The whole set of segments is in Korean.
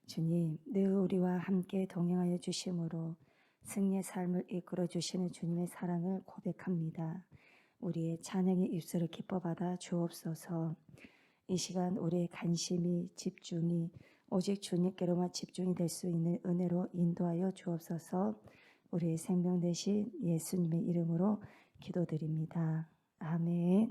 주님, 늘 우리와 함께 동행하여 주심으로 승리의 삶을 이끌어 주시는 주님의 사랑을 고백합니다. 우리의 찬양의 입술을 기뻐 받아 주옵소서. 이 시간 우리의 관심이 집중이 오직 주님께로만 집중이 될 수 있는 은혜로 인도하여 주옵소서. 우리의 생명 되신 예수님의 이름으로 기도드립니다. 아멘.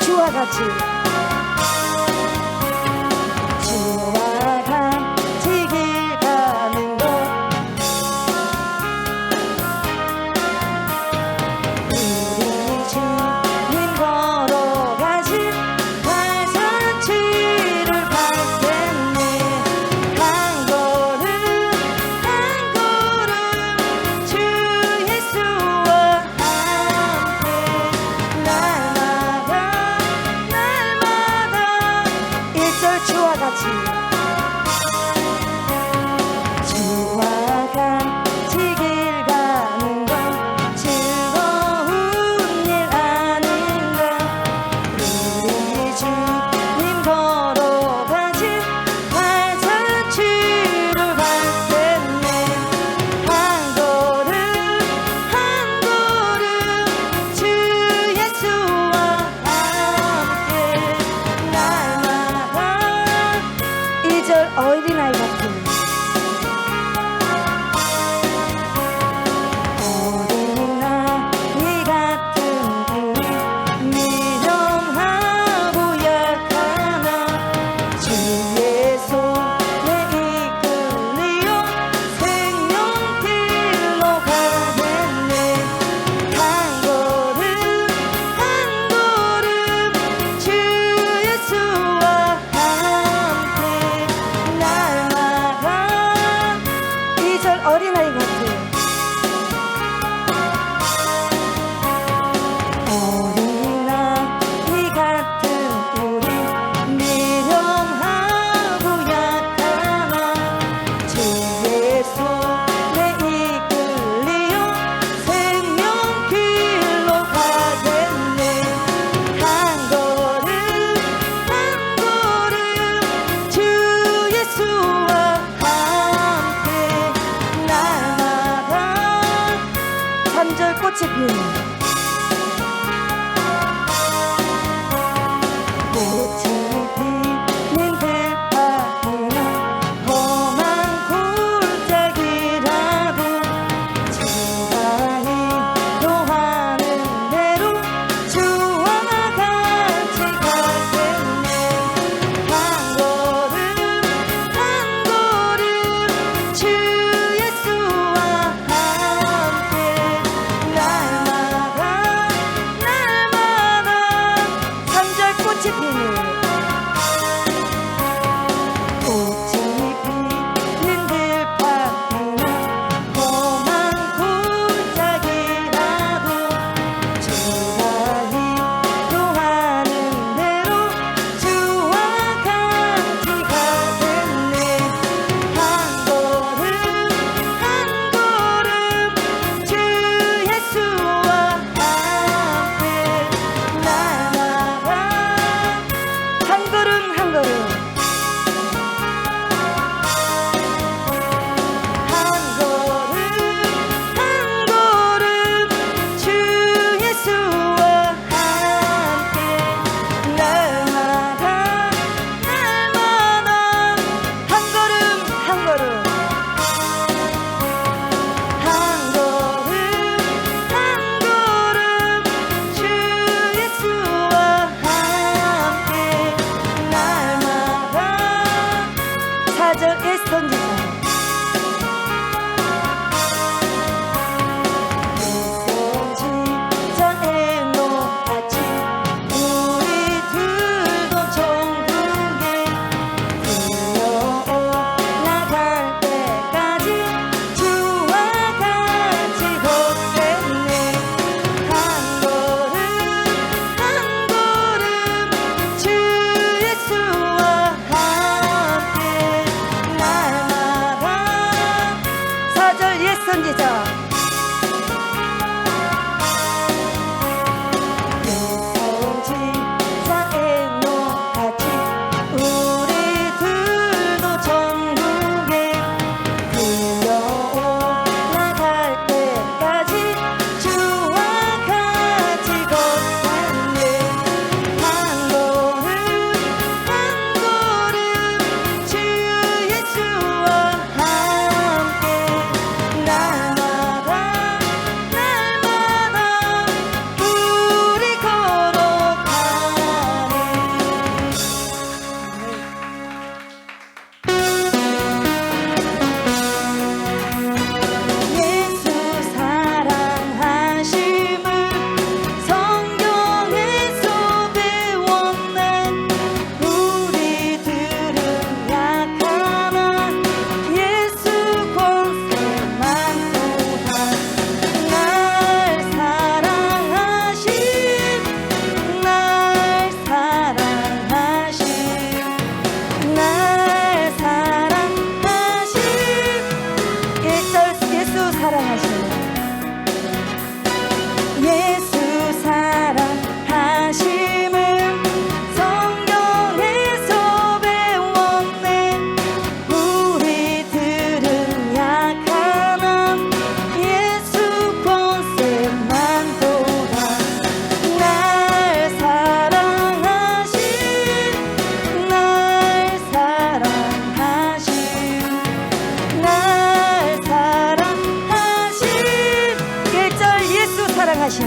주와 같이 길 가는 것 우리 주님 걸어가신 발산지를 밟겠네. 한 걸음 한 걸음 주 예수와 함께 날마다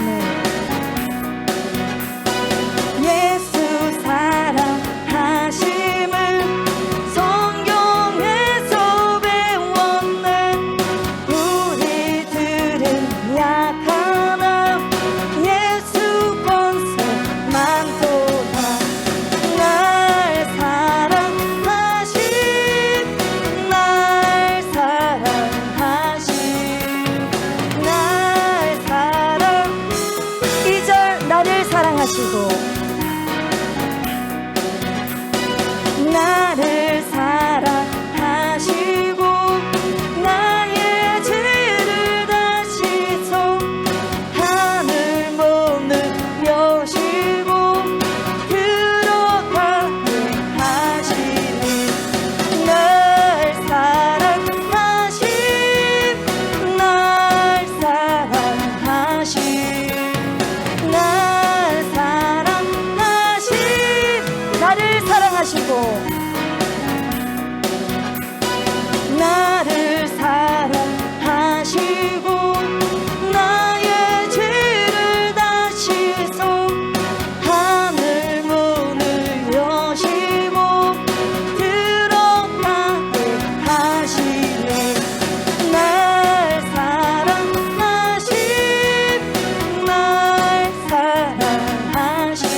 사랑하심을, 예수 사랑하심을 성경에서 배웠네. 우리들은 약하나 예수 권세 많도다. 날 사랑하심, 날 사랑하심, 날 사랑. 2절 나를 사랑하시고 나를 사랑하시고 나의 죄를 다시서 하늘 문을 여시고 들어가게 하시니. 날 사랑하심, 날 사랑하심, 날 사랑하심. 나를 사랑하시고 나를 사랑하시고 나의 죄를 다시서 하늘 문을 여시고 들어가게 하시네. 날 사랑하심, 날 사랑하심,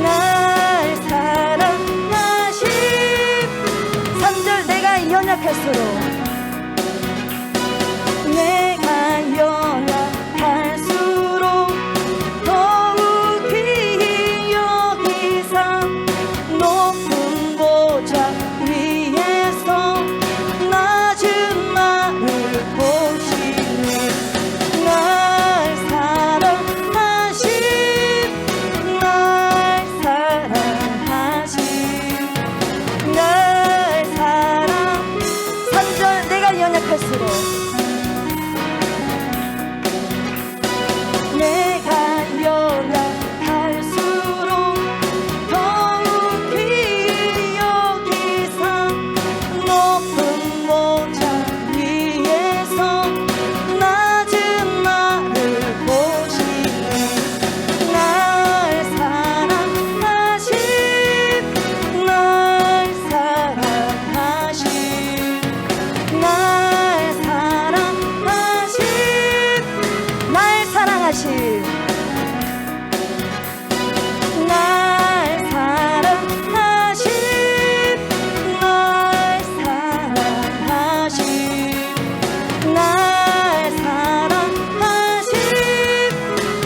날 사랑하심. 3절 내가 연약할수록, 내가 연약할수록 더욱 귀히 여기사 높은 보좌 위에서 낮은 나를 보시네. 날 사랑하심, 날 사랑하심, 날 사랑. 3절 내가 연약할수록, 내가 연약할수록 더욱 귀히 여기사 높은 보좌 위에서 낮은 나를 보시네. 날 사랑하심, 날 사랑하심, 날 사랑하심, 날 사랑하심, 날 사랑하심, 날 사랑하심,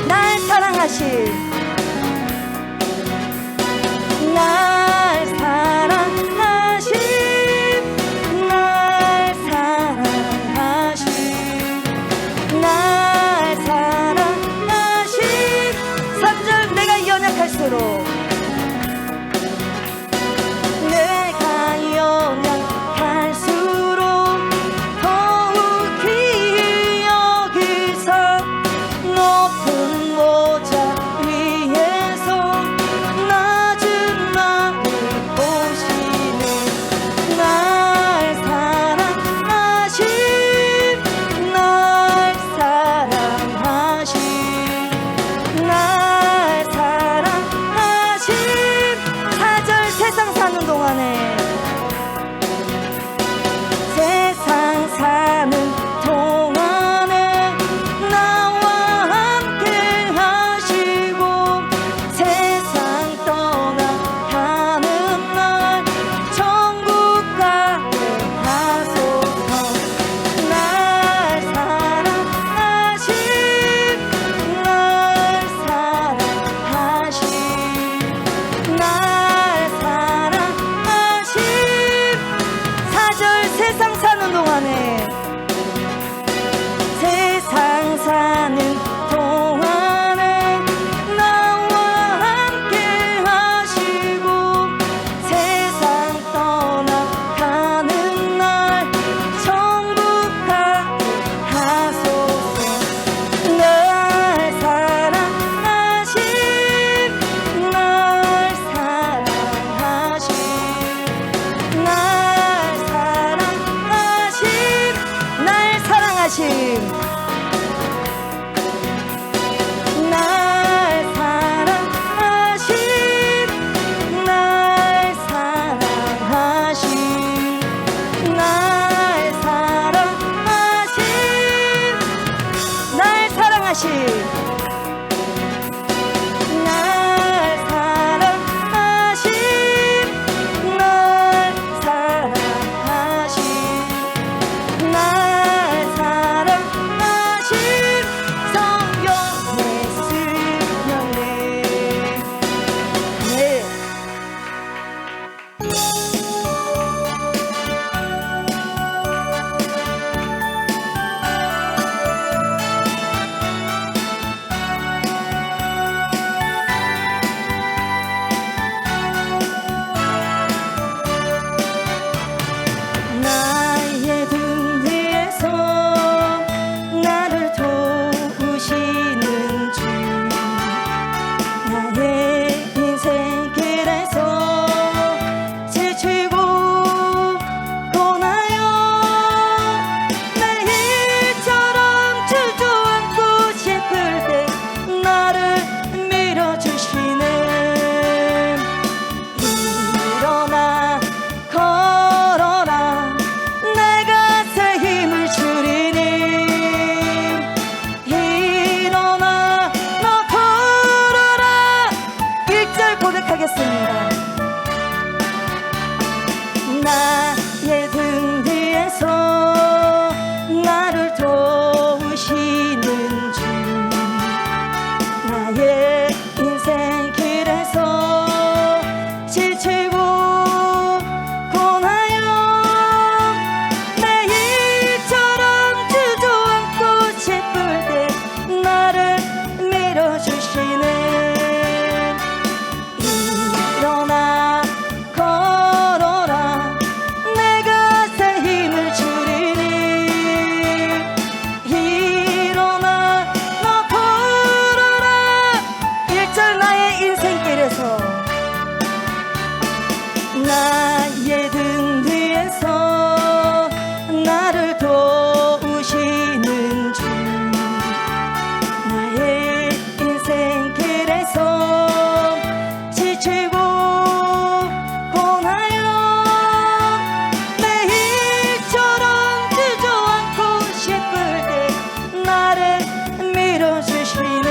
날 사랑하심, 날 사랑하심, 날 사랑하심, 날 사랑하심, 날 사랑하심. 3절 내가 연약할수록, 내가 연약할수록 더욱 귀히 여기사 높은 보좌 위에서 낮은 나를 보시네. 날 사랑하심, 날 사랑하심, 날 사랑하심. 4절 세상 사는 동안에, 세상 사는 동안에 나와 함께 하시고 세상 떠나가는 날 천국 가게 하소서. 날 사랑하심, 날 사랑하심, 나의 인생 길에서 지치고 고나요 매일처럼 주저앉고 싶을 때 나를 밀어주시네. 일어나 걸어라 내가 새 힘을 주리니. 일어나 너 걸어라 1절 나의 인생길에서 나의 등 뒤에서 나를 도우시는 주. 나의 인생길에서 지치고 고나요 매일처럼 주저앉고 싶을 때 나를 밀어주시네.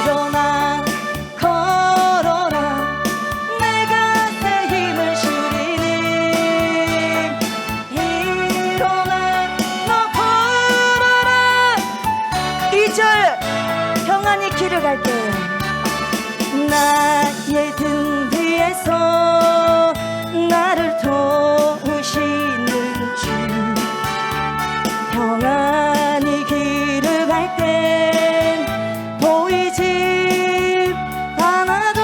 일어나 걸어라 내가 새 힘을 주리니. 일어나 너 걸어라 2절 평안히 길을 갈 때 나의 등 뒤에서 나를 도우시는 주. 평안히 길을 갈 땐 보이지 않아도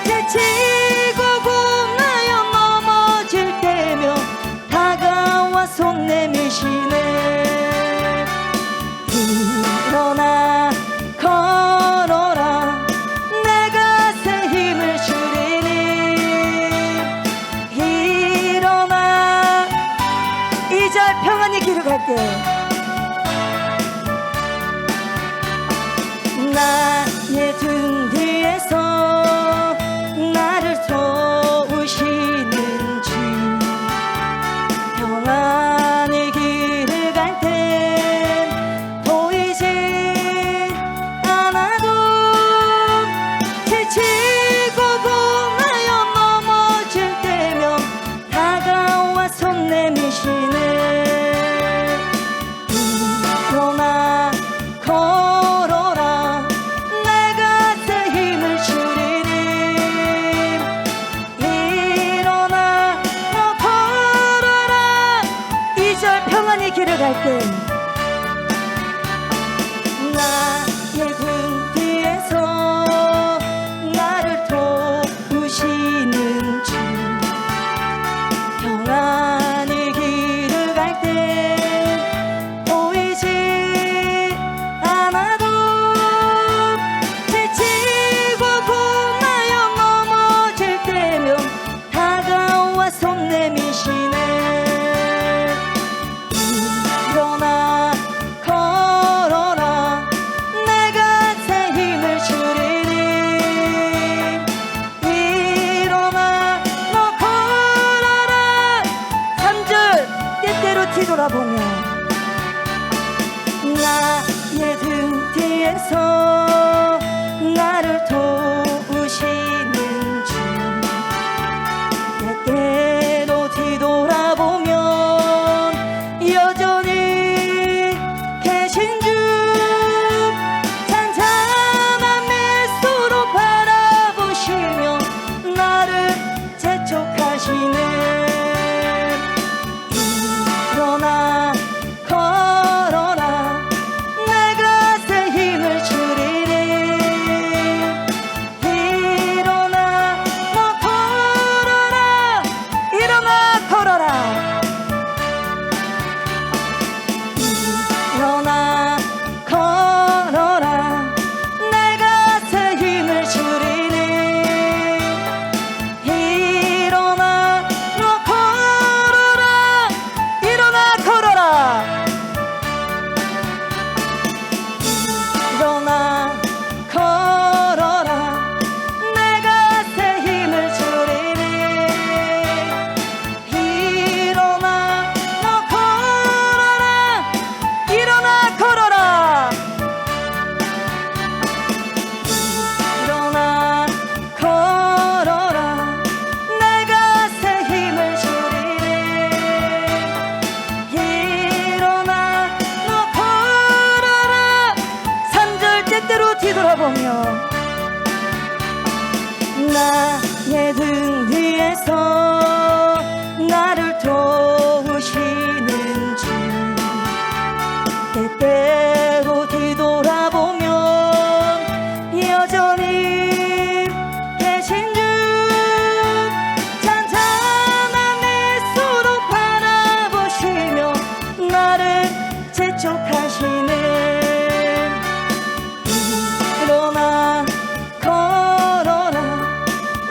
지치고 고나여 넘어질 때며 다가와 손 내미시네. 일어나 걸어라 내가 새 힘을 주리니. 일어나 2절 평안히 길을 갈 때 나의 등 뒤에서 나를 도우시는 주. 평안히 길을 갈 땐 보이지 않아도 지치고 고나여 넘어질 때면 다가와 손 내미시네. 일어나 걸어라 내가 새 힘을 주리니. 일어나 너 걸어라 2절 평안히 길을 갈 땐 나의 등 뒤에서 나를 도우시는 주. 평안히 길을 갈 땐 보이지 않아도 지치고 고나여 넘어질 때면 다가와 손 내미시네. 일어나 걸어라 내가 새 힘을 주리니. 일어나 너 걸어라 3절 때때로 뒤돌아보며 나의 등 뒤에서 나를 도우시는 주. 때때로 뒤돌아보면 여전히 계신 주. 잔잔한 미소로 바라보시며 나를 재촉하시네. 일어나 걸어라 내가 새 힘을 주리니. 때때로 뒤돌아보며 나의 등 뒤에서 나를 도우시는 주 때때로 뒤돌아보면 여전히 계신 주 잔잔한 내 수도 바라보시며 나를 재촉하시네 일어나 걸어라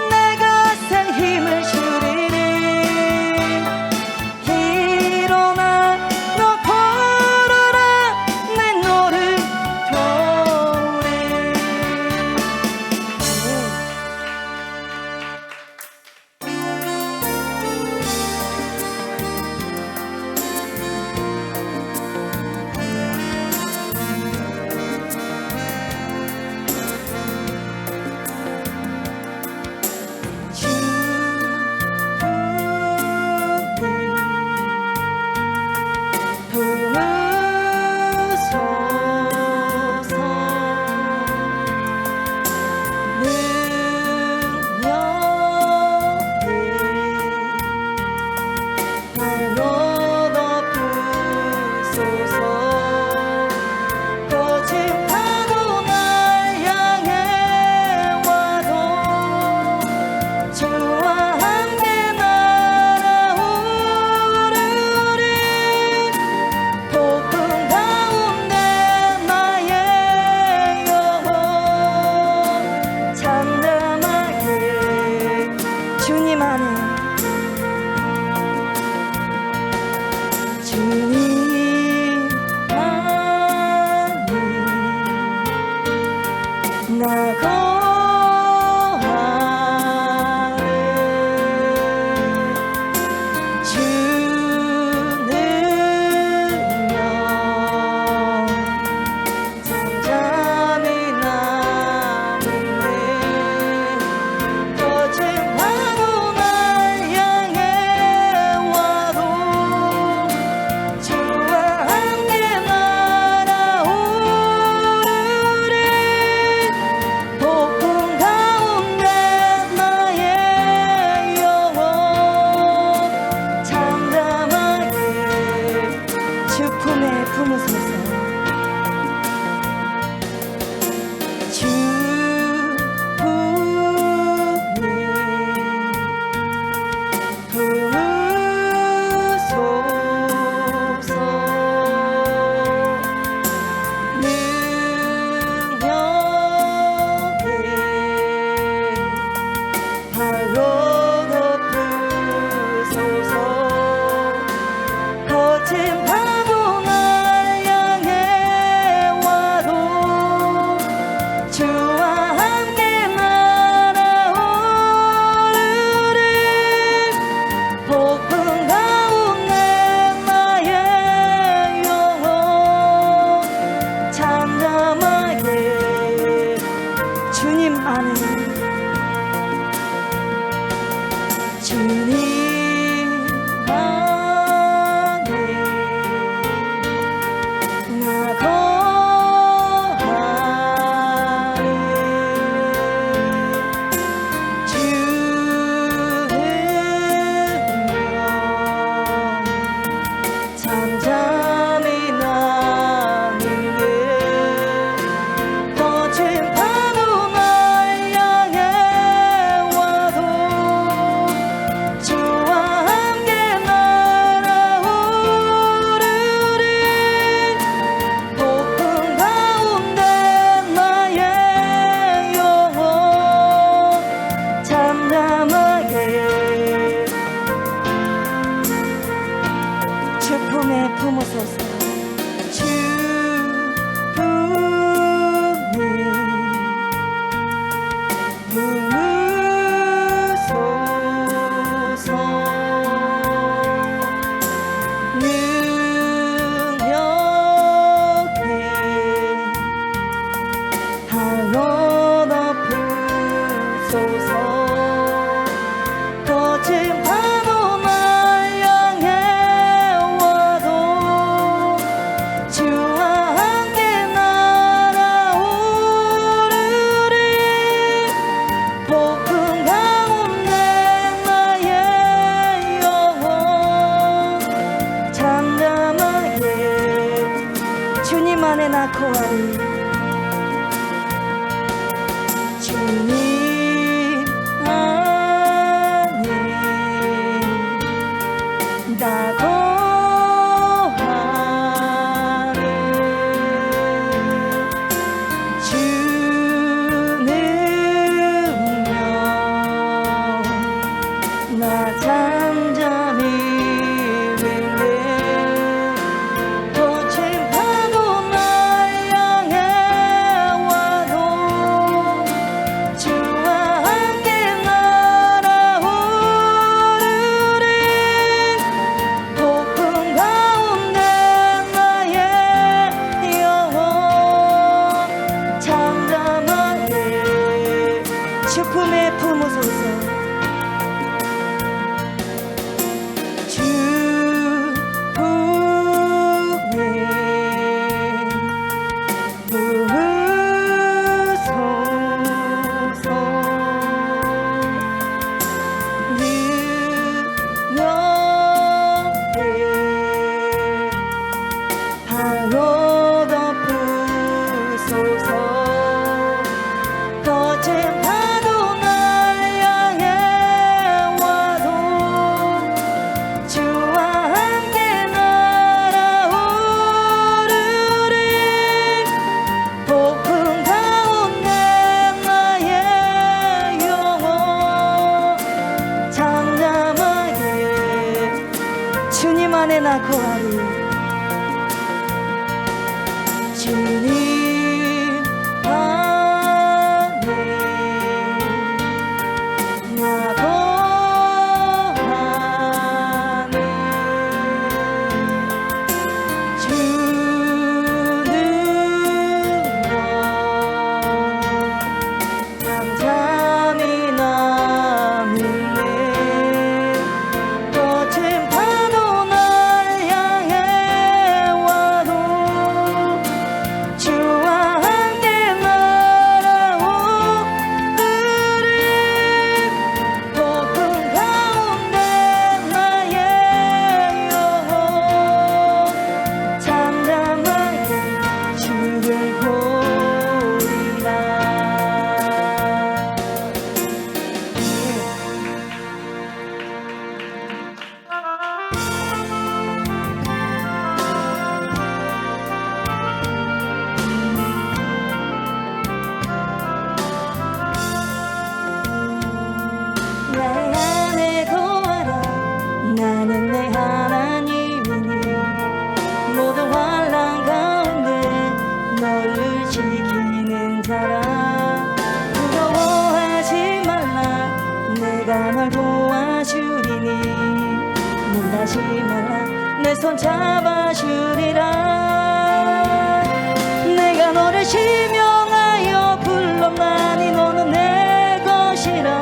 내가 새 힘을 주리니 일어나 너 걸어라 내 주님 안에 나 거하리. 주님 안에 나 거하리. 주는요 나 잠잠히 맹내 거친 파도 날 향해 와도 주와 함께 날아오르리. 폭풍 가운데 나의 영혼 잠잠하게 주 품에 품으소서. 주 품에 품으소서. 능력에 방어 덮으소서. 거친 파도 날 향해 와도 주와 함께 날아오르리. 폭풍 가운데 나의 영혼 잠잠하게 주님 안에 나 거하리. 주님 안에 나 거하네. 주는요 잠잠히 나 믿네. 거친 파도 날 향해 와도 주와 함께 날아오르리. 폭풍 가운데 나의 영혼 잠잠하게 주를 보리라. 내 안에 거하라. 나는 내 하나님이니 모든 환난 가운데 너를 지키는 자라. 두려워하지 말라. 내가 널 도와주리니 놀라지 말라. 내 손 잡아주리라. 내가 너를 지명하여 불렀나니 너는 내 것이라.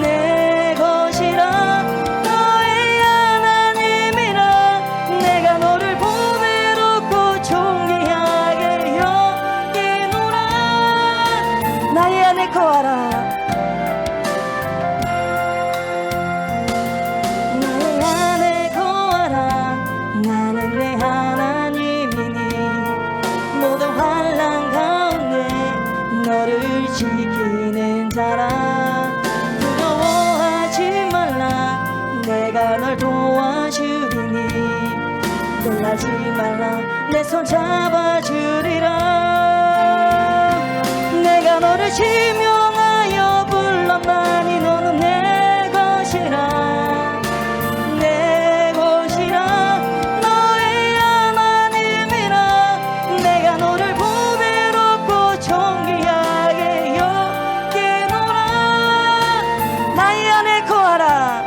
내 것이라. 너의 하나님이라. 내가 너를 보배롭고 존귀하게 여기노라. 나의 안에 거하라. 나의 안에 거하라. 나는 내 하나님이니 모든 환난 가운데 너를 지키는 자라. 두려워하지 말라. 내가 널 도와주리니 놀라지 말라. 내 손 잡아주리라. 내가 너를 지명하여 불렀나니 너는 내 것이라. 내 것이라. 너의 하나님이라. 내가 너를 보배롭고 존귀하게 여기노라. 나의 안에 거하라.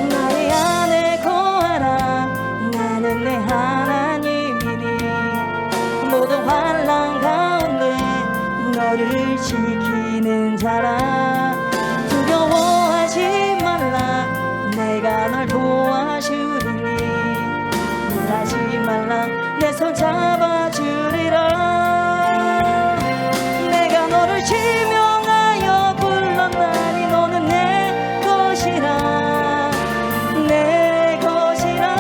나의 안에 거하라. 나는 내 하나님이니 모든 환난 가운데 너를 지키는 자라. 두려워하지 말라. 내가 널 도와주리니 놀라지 말라. 내 손 잡아주리라. 내가 너를 지명하여 불렀나니 너는 내 것이라. 내 것이라.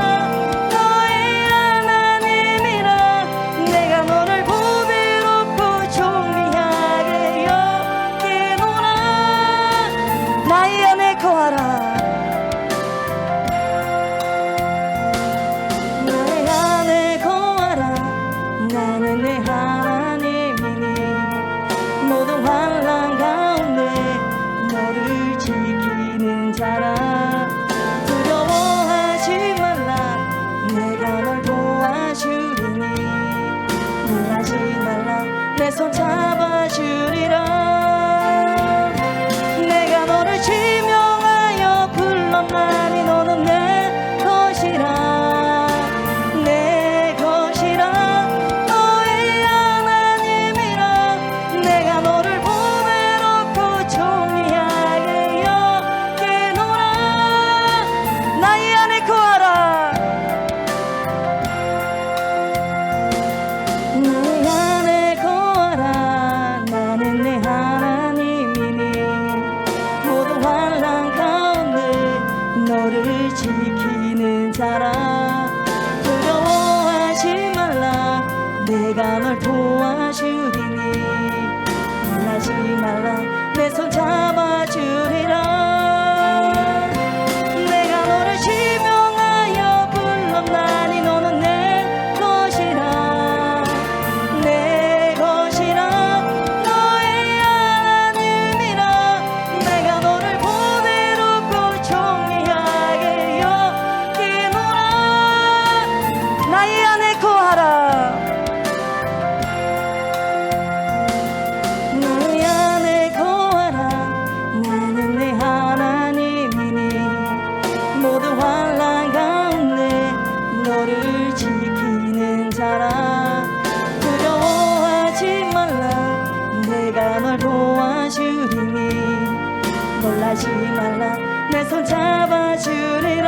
놀라지 말라 내 손 잡아주리라.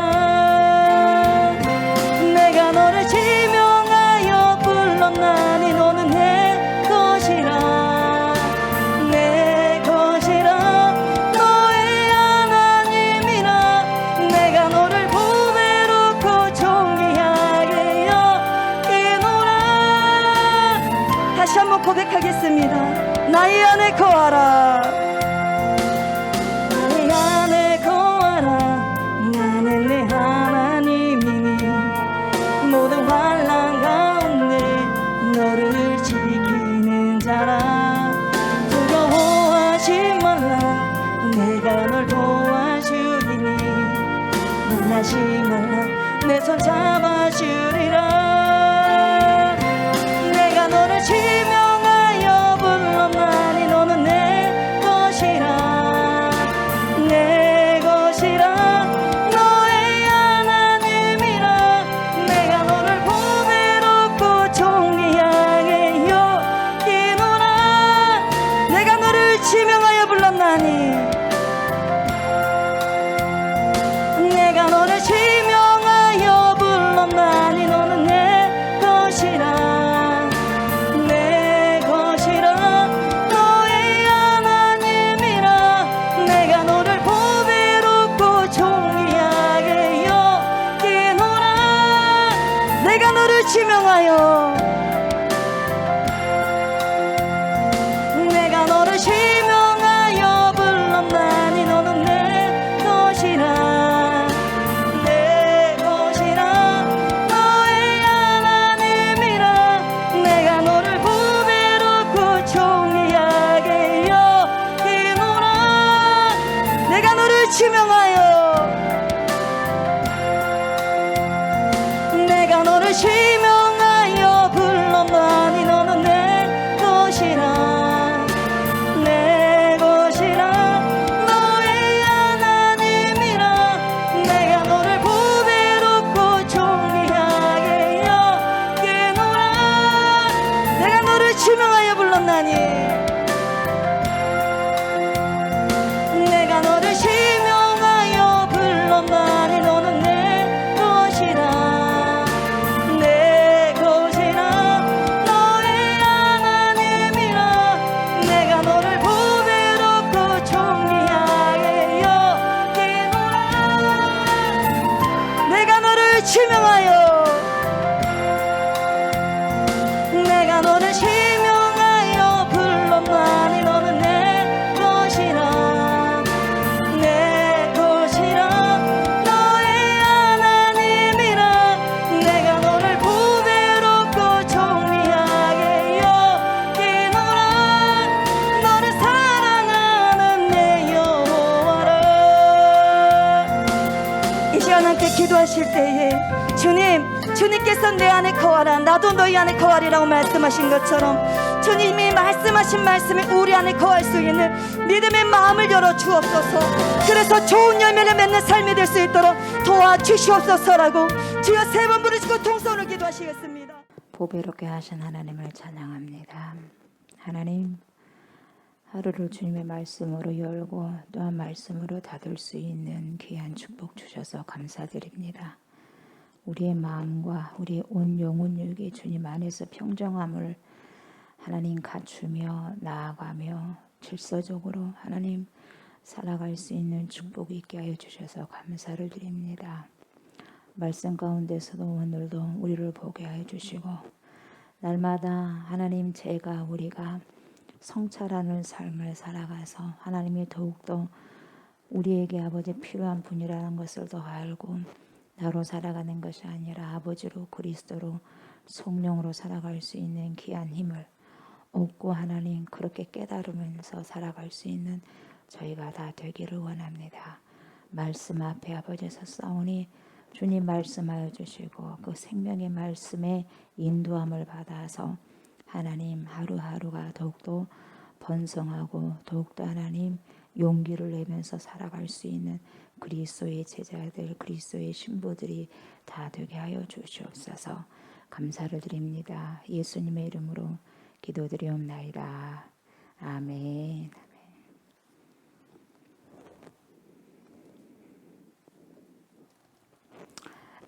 내가 너를 지명하여 불렀나니 너는 내 것이라. 내 것이라 너의 하나님이라. 내가 너를 보배롭고 존귀하게 여기노라. 다시 한번 고백하겠습니다. 나의 안에 거하라. 나의 안에 거하라. 나는 내 하나님이니 모든 환난 가운데 너를 지키는 자라. 두려워하지 말라 내가 널 도와주리니 놀라지 말라 내 손 잡아주리라. 내가 너를 지명하여 불렀나니 너는 내 것이라. 내 것이라 너의 하나님이라. 내가 너를 보배롭고 존귀하게 여기노라. 내가 너를 지명하여 불렀나니 내가 너를 지명하여 불렀나니 너는 내 것이라. 내 것이라 너의 하나님이라. 내가 너를 보배롭고 존귀하게 여기노라. 내가 너를 지명하여 내가 너를 지명하여 불렀나니 너는 내 것이라. 내 것이라 너의 하나님이라. 내가 너를 보배롭고 존귀하게 여기노라. 내가 너를 지명하여 내가 너를 지명하여 불렀나니 너는 내 것이라. 내 것이라 너의 하나님이라. 내가 너를 보배롭고 존귀하게 여기노라. 내가 너를 지명하여 불렀나니 내가 너를 지명하여 불렀나니 너는 내 것이라. 내 것이라 너의 하나님이라. 내가 너를 보배롭고 존귀하게 여기노라. 내가 너를 지명하여 내가 너를 지명하여 불렀나니 너는 내 것이라. 내 것이라 너의 하나님이라. 내가 너를 보배롭고 존귀하게 여기노라. 너를 사랑하는 내 여호와라. 이 시간 함께 기도하실 때에 주님께서 내 안에 거하라 나도 너희 안에 거하리라고 말씀하신 것처럼 주님이 말씀하신 말씀이 우리 안에 거할 수 있는 믿음의 마음을 열어 주옵소서. 그래서 좋은 열매를 맺는 삶이 될 수 있도록 도와주시옵소서라고 주여 세 번 부르시고 통성으로 기도하시겠습니다. 보배롭게 하신 하나님을 찬양합니다. 하나님, 하루를 주님의 말씀으로 열고 또한 말씀으로 닫을 수 있는 귀한 축복 주셔서 감사드립니다. 우리의 마음과 우리 온 영혼 육이 주님 안에서 평정함을 하나님 갖추며 나아가며 질서적으로 하나님 살아갈 수 있는 축복이 있게 하여 주셔서 감사를 드립니다. 말씀 가운데서도 오늘도 우리를 보게 하여 주시고 날마다 하나님 우리가 성찰하는 삶을 살아가서 하나님이 더욱더 우리에게 아버지 필요한 분이라는 것을 더 알고 나로 살아가는 것이 아니라 아버지로 그리스도로 성령으로 살아갈 수 있는 귀한 힘을 얻고 하나님 그렇게 깨달으면서 살아갈 수 있는 저희가 다 되기를 원합니다. 말씀 앞에 아버지 서싸우니 주님 말씀하여 주시고 그 생명의 말씀에 인도함을 받아서 하나님 하루하루가 더욱더 번성하고 더욱더 하나님 용기를 내면서 살아갈 수 있는 그리스도의 제자들, 그리스도의 신부들이 다 되게 하여 주시옵소서. 감사를 드립니다. 예수님의 이름으로 기도드리옵나이다. 아멘.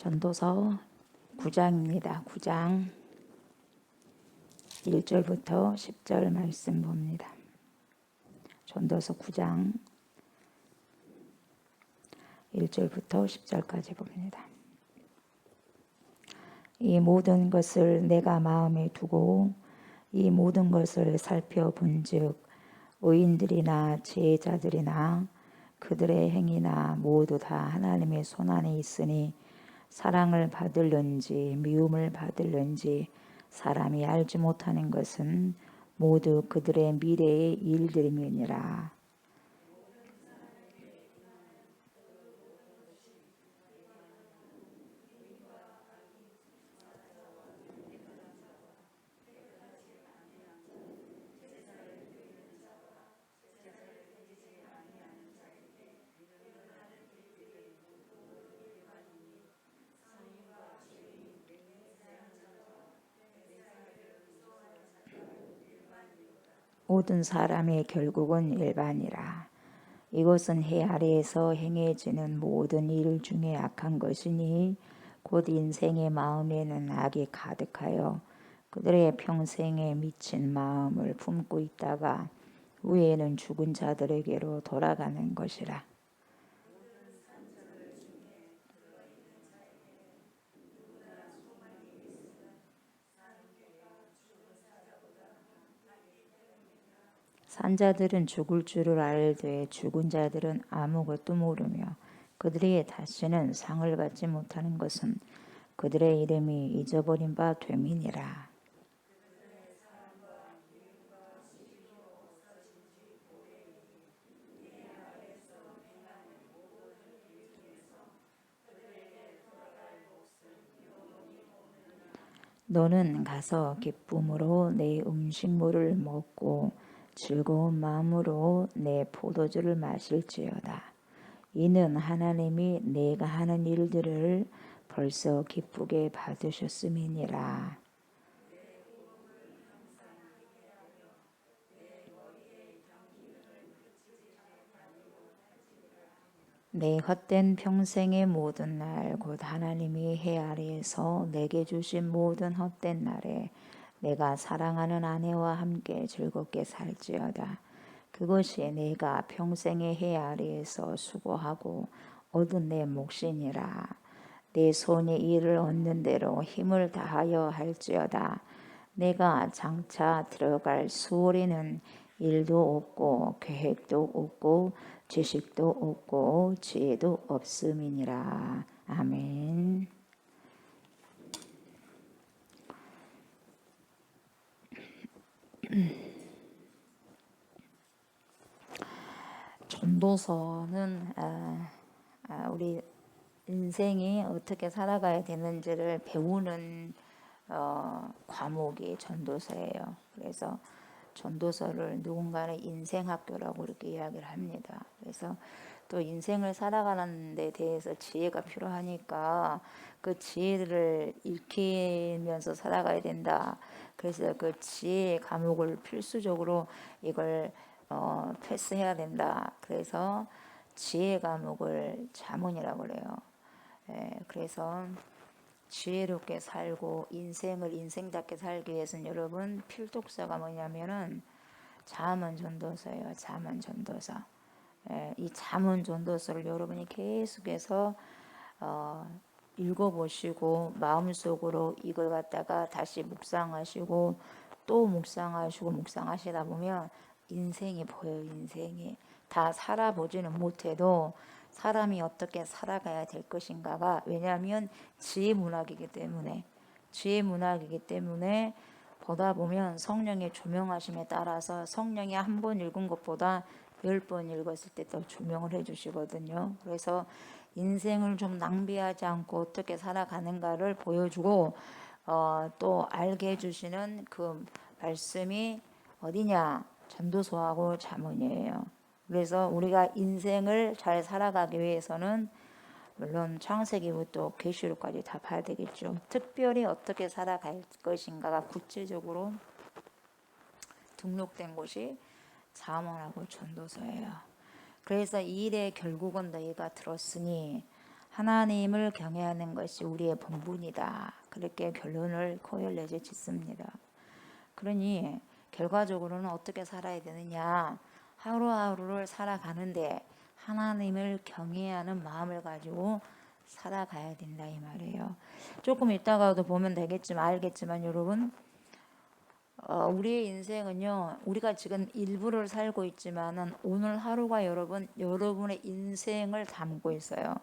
전도서 9장입니다. 9장 1절부터 10절 말씀 봅니다. 전도서 9장 1절부터 10절까지 봅니다. 이 모든 것을 내가 마음에 두고 이 모든 것을 살펴본즉 의인들이나 지혜자들이나 그들의 행위나 모두 다 하나님의 손안에 있으니 사랑을 받을는지 미움을 받을는지 사람이 알지 못하는 것은 모두 그들의 미래의 일들임이니라. 모든 사람의 결국은 일반이라. 이것은 해 아래에서 행해지는 모든 일 중에 악한 것이니 곧 인생의 마음에는 악이 가득하여 그들의 평생에 미친 마음을 품고 있다가 후에는 죽은 자들에게로 돌아가는 것이라. 산자들은 죽을 줄을 알되 죽은 자들은 아무것도 모르며 그들이 다시는 상을 받지 못하는 것은 그들의 이름이 잊어버린 바 됨이니라. 너는 가서 기쁨으로 내 음식물을 먹고 즐거운 마음으로 내 포도주를 마실지어다. 이는 하나님이 내가 하는 일들을 벌써 기쁘게 받으셨음이니라. 내 헛된 평생의 모든 날 곧 하나님이 해 아래에서 내게 주신 모든 헛된 날에 내가 사랑하는 아내와 함께 즐겁게 살지어다. 그것이 내가 평생의 해 아래에서 수고하고 얻은 내 몫이니라. 내 손이 이를 얻는 대로 힘을 다하여 할지어다. 내가 장차 들어갈 수월에는 일도 없고 계획도 없고 지식도 없고 지혜도 없음이니라. 아멘. 전도서는 우리 인생이 어떻게 살아가야 되는지를 배우는 과목이 전도서예요. 그래서 전도서를 누군가는 인생학교라고 이렇게 이야기를 합니다. 그래서 또 인생을 살아가는 데 대해서 지혜가 필요하니까 그 지혜를 익히면서 살아가야 된다. 그래서 그 지혜 과목을 필수적으로 이걸 패스해야 된다. 그래서 지혜 과목을 자문이라고 그래요. 그래서 지혜롭게 살고 인생을 인생답게 살기 위해서는 여러분 필독서가 뭐냐면은 잠언 전도서예요. 잠언 전도서. 이 잠언 전도서를 여러분이 계속해서 읽어보시고 마음속으로 이걸 갖다가 다시 묵상하시고 또 묵상하시고 묵상하시다 보면 인생이 보여요. 인생이 다 살아보지는 못해도 사람이 어떻게 살아가야 될 것인가가, 왜냐하면 지혜 문학이기 때문에 보다 보면 성령의 조명하심에 따라서 성령이 한 번 읽은 것보다 10번 읽었을 때 더 조명을 해주시거든요. 그래서 인생을 좀 낭비하지 않고 어떻게 살아가는가를 보여주고 또 알게 해주시는 그 말씀이 어디냐? 전도서하고 잠언이에요. 그래서 우리가 인생을 잘 살아가기 위해서는 물론 창세기부터 계시록까지 다 봐야 되겠죠. 특별히 어떻게 살아갈 것인가가 구체적으로 등록된 곳이 잠언하고 전도서예요. 그래서 이 일의 결국은 너희가 들었으니 하나님을 경외하는 것이 우리의 본분이다. 그렇게 결론을 코엘렛이 짓습니다. 그러니 결과적으로는 어떻게 살아야 되느냐? 하루하루를 살아가는데 하나님을 경외하는 마음을 가지고 살아가야 된다 이 말이에요. 조금 이따가도 보면 되겠지만 알겠지만 여러분, 우리의 인생은요, 우리가 지금 일부를 살고 있지만은 오늘 하루가 여러분의 인생을 담고 있어요.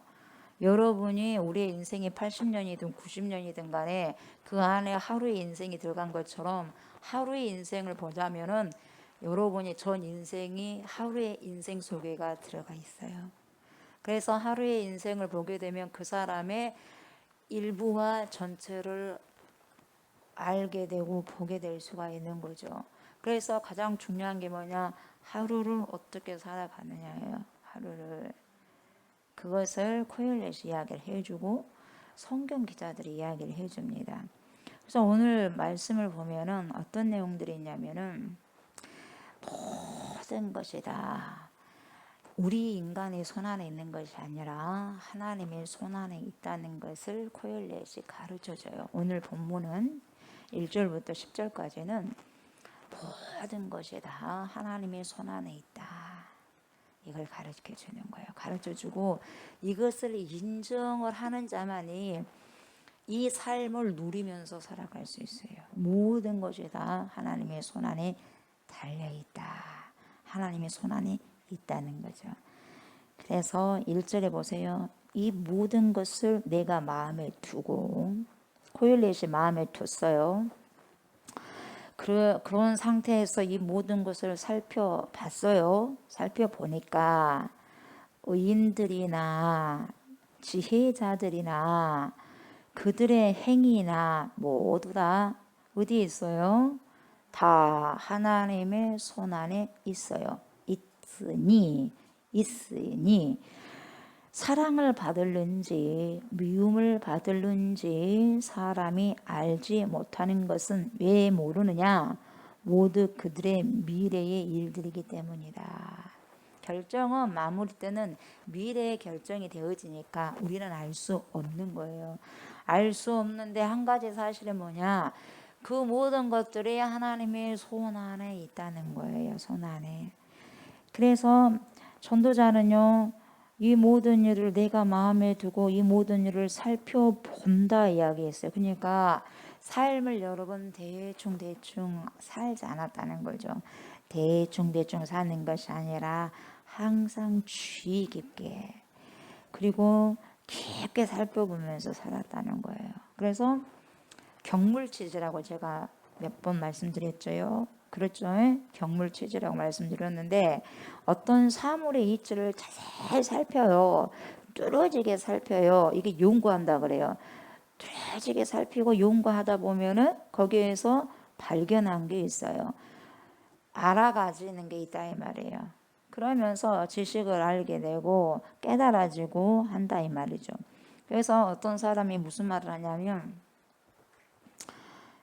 여러분이 우리의 인생이 80년이든 90년이든 간에 그 안에 하루의 인생이 들어간 것처럼 하루의 인생을 보자면은 여러분이 전 인생이 하루의 인생 속에가 들어가 있어요. 그래서 하루의 인생을 보게 되면 그 사람의 일부와 전체를 알게 되고 보게 될 수가 있는 거죠. 그래서 가장 중요한 게 뭐냐? 하루를 어떻게 살아가느냐예요. 하루를. 그것을 코엘렛이 이야기를 해주고 성경 기자들이 이야기를 해줍니다. 그래서 오늘 말씀을 보면은 어떤 내용들이 있냐면은 모든 것이 다 우리 인간의 손안에 있는 것이 아니라 하나님의 손안에 있다는 것을 코엘렛이 가르쳐줘요. 오늘 본문은 1절부터 10절까지는 모든 것이 다 하나님의 손안에 있다. 이걸 가르쳐 주는 거예요. 가르쳐 주고 이것을 인정을 하는 자만이 이 삶을 누리면서 살아갈 수 있어요. 모든 것이 다 하나님의 손안에 달려있다. 하나님의 손안에 있다는 거죠. 그래서 1절에 보세요. 이 모든 것을 내가 마음에 두고, 코엘렛이 마음에 뒀어요. 그런 상태에서 이 모든 것을 살펴봤어요. 살펴보니까 의인들이나 지혜자들이나 그들의 행위나 모두 다 어디에 있어요? 다 하나님의 손안에 있어요. 있으니 사랑을 받을는지 미움을 받을는지 사람이 알지 못하는 것은 왜 모르느냐? 모두 그들의 미래의 일들이기 때문이다. 결정은 마무리 때는 미래의 결정이 되어지니까 우리는 알 수 없는 거예요. 알 수 없는데 한 가지 사실은 뭐냐? 그 모든 것들이 하나님의 손 안에 있다는 거예요. 손 안에. 그래서 전도자는요, 이 모든 일을 내가 마음에 두고 이 모든 일을 살펴본다 이야기했어요. 그러니까 삶을 여러분 대충 살지 않았다는 거죠. 대충 사는 것이 아니라 항상 주의 깊게 그리고 깊게 살펴보면서 살았다는 거예요. 그래서 경물치즈라고 제가 몇 번 말씀드렸죠. 그렇죠? 경물치즈라고 말씀드렸는데 어떤 사물의 이치를 자세히 살펴요. 뚫어지게 살펴요. 이게 연구한다 그래요. 뚫어지게 살피고 연구하다 보면은 거기에서 발견한 게 있어요. 알아가지는 게 있다 이 말이에요. 그러면서 지식을 알게 되고 깨달아지고 한다 이 말이죠. 그래서 어떤 사람이 무슨 말을 하냐면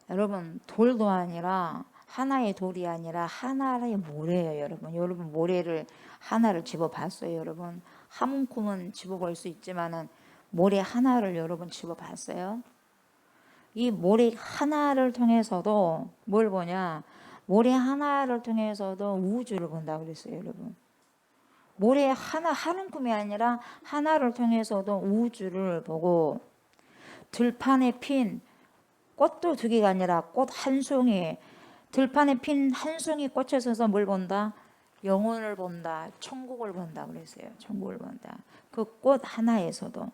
여러분 돌도 아니라 하나의 돌이 아니라 하나의 모래예요. 여러분 모래를 하나를 집어봤어요. 여러분 한 움큼은 집어볼 수 있지만은 모래 하나를 여러분 집어봤어요. 이 모래 하나를 통해서도 뭘 보냐? 모래 하나를 통해서도 우주를 본다고 그랬어요. 여러분 모래 하나 한 움큼이 아니라 하나를 통해서도 우주를 보고 들판에 핀 꽃도 두 개가 아니라 꽃 한 송이 들판에 핀 한 송이 꽃에 서서 뭘 본다? 영혼을 본다. 천국을 본다 그랬어요. 천국을 본다. 그 꽃 하나에서도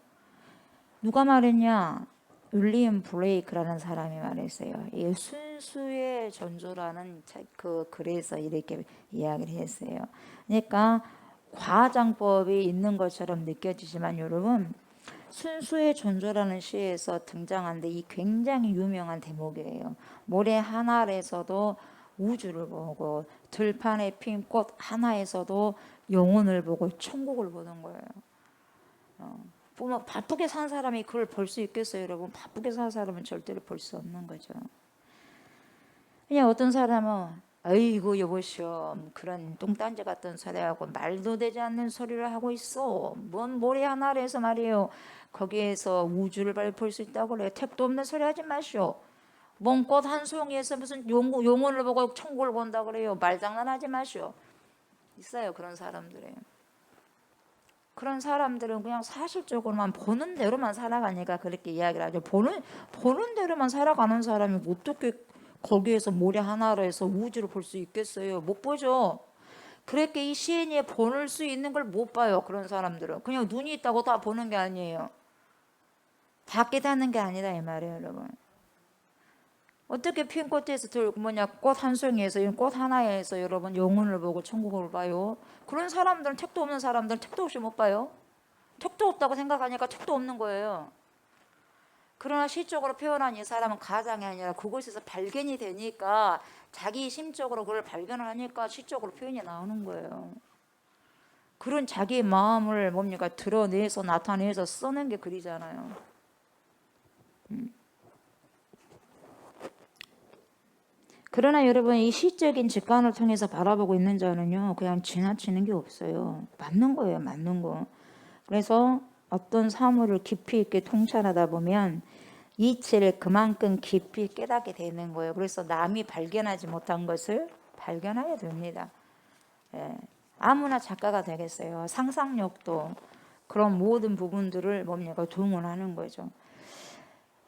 누가 말했냐? 윌리엄 블레이크라는 사람이 말했어요. 이 순수의 전조라는 그 글에서 이렇게 이야기를 했어요. 그러니까 과장법이 있는 것처럼 느껴지지만 여러분 순수의 존재라는 시에서 등장하는데 이 굉장히 유명한 대목이에요. 모래 하나에서도 우주를 보고 들판에 핀 꽃 하나에서도 영혼을 보고 천국을 보는 거예요. 보면 바쁘게 산 사람이 그걸 볼 수 있겠어요, 여러분? 바쁘게 산 사람은 절대로 볼 수 없는 거죠. 그냥 어떤 사람은 아이고 여보시오, 그런 똥딴지 같은 소리하고 말도 되지 않는 소리를 하고 있어. 뭔 모래 하나를 해서 말이에요, 거기에서 우주를 밟을 수 있다고 그래. 택도 없는 소리 하지 마시오. 뭔 꽃 한 송이에서 무슨 용언을 보고 천국을 본다 그래요. 말장난하지 마시오. 있어요 그런 사람들이. 그런 사람들은 그냥 사실적으로만 보는 대로만 살아가니까 그렇게 이야기를 하죠. 보는 대로만 살아가는 사람이 어떻게 거기에서 모래 하나로 해서 우주를 볼 수 있겠어요? 못 보죠. 그렇게 이 시인이 보는 수 있는 걸 못 봐요. 그런 사람들은 그냥 눈이 있다고 다 보는 게 아니에요. 다 깨닫는 게 아니다 이 말이에요, 여러분. 어떻게 핀 꽃에서 꽃 한 송이에서 꽃 하나에서 여러분 영혼을 보고 천국을 봐요? 그런 사람들은, 택도 없는 사람들은 택도 없이 못 봐요. 택도 없다고 생각하니까 택도 없는 거예요. 그러나 시적으로 표현한 이 사람은 가장이 아니라 그곳에서 발견이 되니까 자기 심적으로 그걸 발견하니까 시적으로 표현이 나오는 거예요. 그런 자기의 마음을 뭡니까 드러내서 나타내서 쓰는 게 글이잖아요. 그러나 여러분, 이 시적인 직관을 통해서 바라보고 있는 자는요 그냥 지나치는 게 없어요. 맞는 거예요, 맞는 거. 그래서 어떤 사물을 깊이 있게 통찰하다 보면 이치를 그만큼 깊이 깨닫게 되는 거예요. 그래서 남이 발견하지 못한 것을 발견하게 됩니다. 예. 아무나 작가가 되겠어요. 상상력도 그런 모든 부분들을 뭡니까 동원하는 거죠.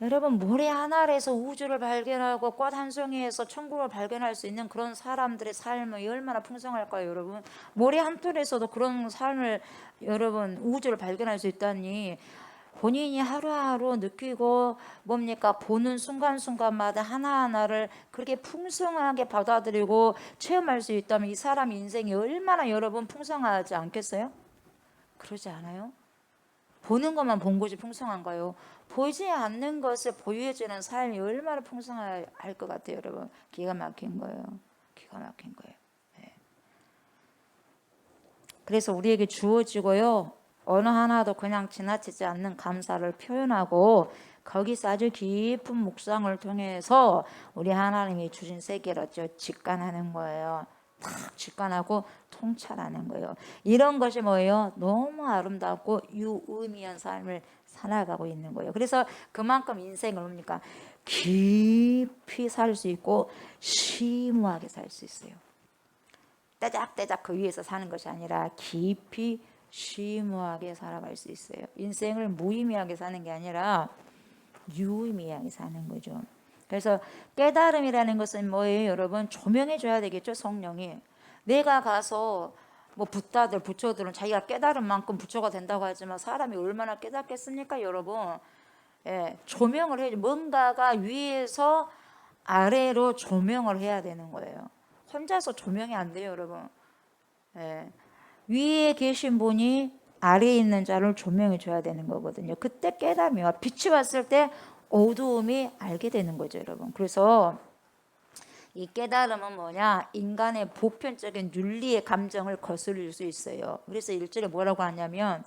여러분, 모래 하나에서 우주를 발견하고 꽃 한 송이에서 천국을 발견할 수 있는 그런 사람들의 삶이 얼마나 풍성할까요, 여러분? 모래 한 톨에서도 그런 삶을, 여러분, 우주를 발견할 수 있다니, 본인이 하루하루 느끼고 뭡니까 보는 순간순간마다 하나하나를 그렇게 풍성하게 받아들이고 체험할 수 있다면 이 사람 인생이 얼마나 여러분 풍성하지 않겠어요? 그러지 않아요? 보는 것만 본 것이 풍성한가요? 보이지 않는 것을 보여주는 삶이 얼마나 풍성할 것 같아요, 여러분. 기가 막힌 거예요. 기가 막힌 거예요. 네. 그래서 우리에게 주어지고요, 어느 하나도 그냥 지나치지 않는 감사를 표현하고 거기서 아주 깊은 묵상을 통해서 우리 하나님이 주신 세계를 직관하는 거예요. 탁 직관하고 통찰하는 거예요. 이런 것이 뭐예요? 너무 아름답고 유의미한 삶을 살아가고 있는 거예요. 그래서 그만큼 인생을 뭡니까? 깊이 살 수 있고 심오하게 살 수 있어요. 떼작떼작 그 위에서 사는 것이 아니라 깊이 심오하게 살아갈 수 있어요. 인생을 무의미하게 사는 게 아니라 유의미하게 사는 거죠. 그래서 깨달음이라는 것은 뭐예요, 여러분? 조명해 줘야 되겠죠, 성령이. 내가 가서 뭐 붓다들 부처들은 자기가 깨달은 만큼 부처가 된다고 하지만 사람이 얼마나 깨닫겠습니까, 여러분? 예, 조명을 해, 뭔가가 위에서 아래로 조명을 해야 되는 거예요. 혼자서 조명이 안 돼요, 여러분. 예, 위에 계신 분이 아래에 있는 자를 조명해 줘야 되는 거거든요. 그때 깨달음이 와. 빛이 왔을 때 어두움이 알게 되는 거죠, 여러분. 그래서 이 깨달음은 뭐냐? 인간의 보편적인 윤리의 감정을 거스릴 수 있어요. 그래서 1절에 뭐라고 하냐면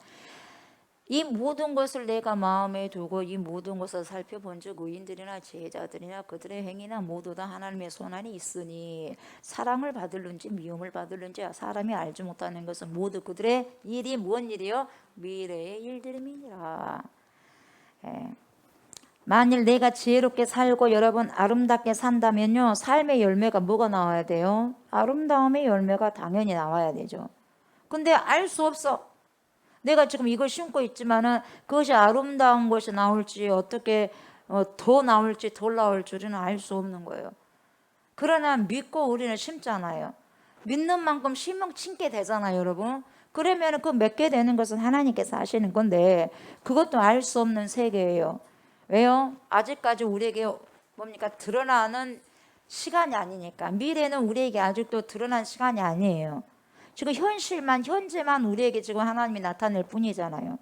이 모든 것을 내가 마음에 두고 이 모든 것을 살펴본 즉 의인들이나 제자들이나 그들의 행위나 모두 다 하나님의 손안에 있으니 사랑을 받을는지 미움을 받을는지 사람이 알지 못하는 것은 모두 그들의 일이 무슨 일이요? 미래의 일들임이니라. 예. 만일 내가 지혜롭게 살고 여러분 아름답게 산다면요, 삶의 열매가 뭐가 나와야 돼요? 아름다움의 열매가 당연히 나와야 되죠. 근데 알 수 없어. 내가 지금 이걸 심고 있지만은 그것이 아름다운 것이 나올지 어떻게 더 나올지 덜 나올 줄은 알 수 없는 거예요. 그러나 믿고 우리는 심잖아요. 믿는 만큼 심게 되잖아요, 여러분. 그러면 그 맺게 되는 것은 하나님께서 하시는 건데 그것도 알 수 없는 세계예요. 왜요? 아직까지 우리에게 뭡니까 드러나는 시간이 아니니까. 미래는 우리에게 아직도 드러난 시간이 아니에요. 지금 현재만 우리에게 지금 하나님이 나타낼 뿐이잖아요.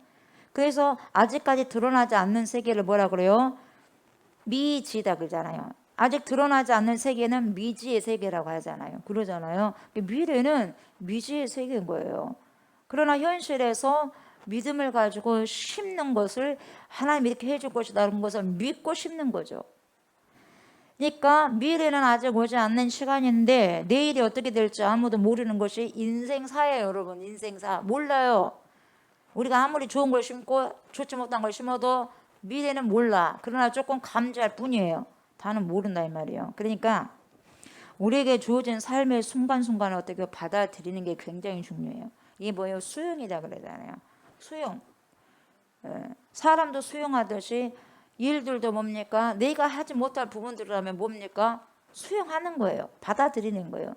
그래서 아직까지 드러나지 않는 세계를 뭐라 그래요? 미지다 그러잖아요. 아직 드러나지 않는 세계는 미지의 세계라고 하잖아요. 그러잖아요. 미래는 미지의 세계인 거예요. 그러나 현실에서 믿음을 가지고 심는 것을 하나님이 이렇게 해줄 것이다라는 것을 믿고 심는 거죠. 그러니까 미래는 아직 오지 않는 시간인데 내일이 어떻게 될지 아무도 모르는 것이 인생사예요, 여러분. 인생사. 몰라요. 우리가 아무리 좋은 걸 심고 좋지 못한 걸 심어도 미래는 몰라. 그러나 조금 감지할 뿐이에요. 다는 모른다 이 말이에요. 그러니까 우리에게 주어진 삶의 순간순간을 어떻게 받아들이는 게 굉장히 중요해요. 이게 뭐예요? 수용이다 그러잖아요. 수용. 사람도 수용하듯이 일들도 뭡니까? 내가 하지 못할 부분들이라면 뭡니까? 수용하는 거예요. 받아들이는 거예요.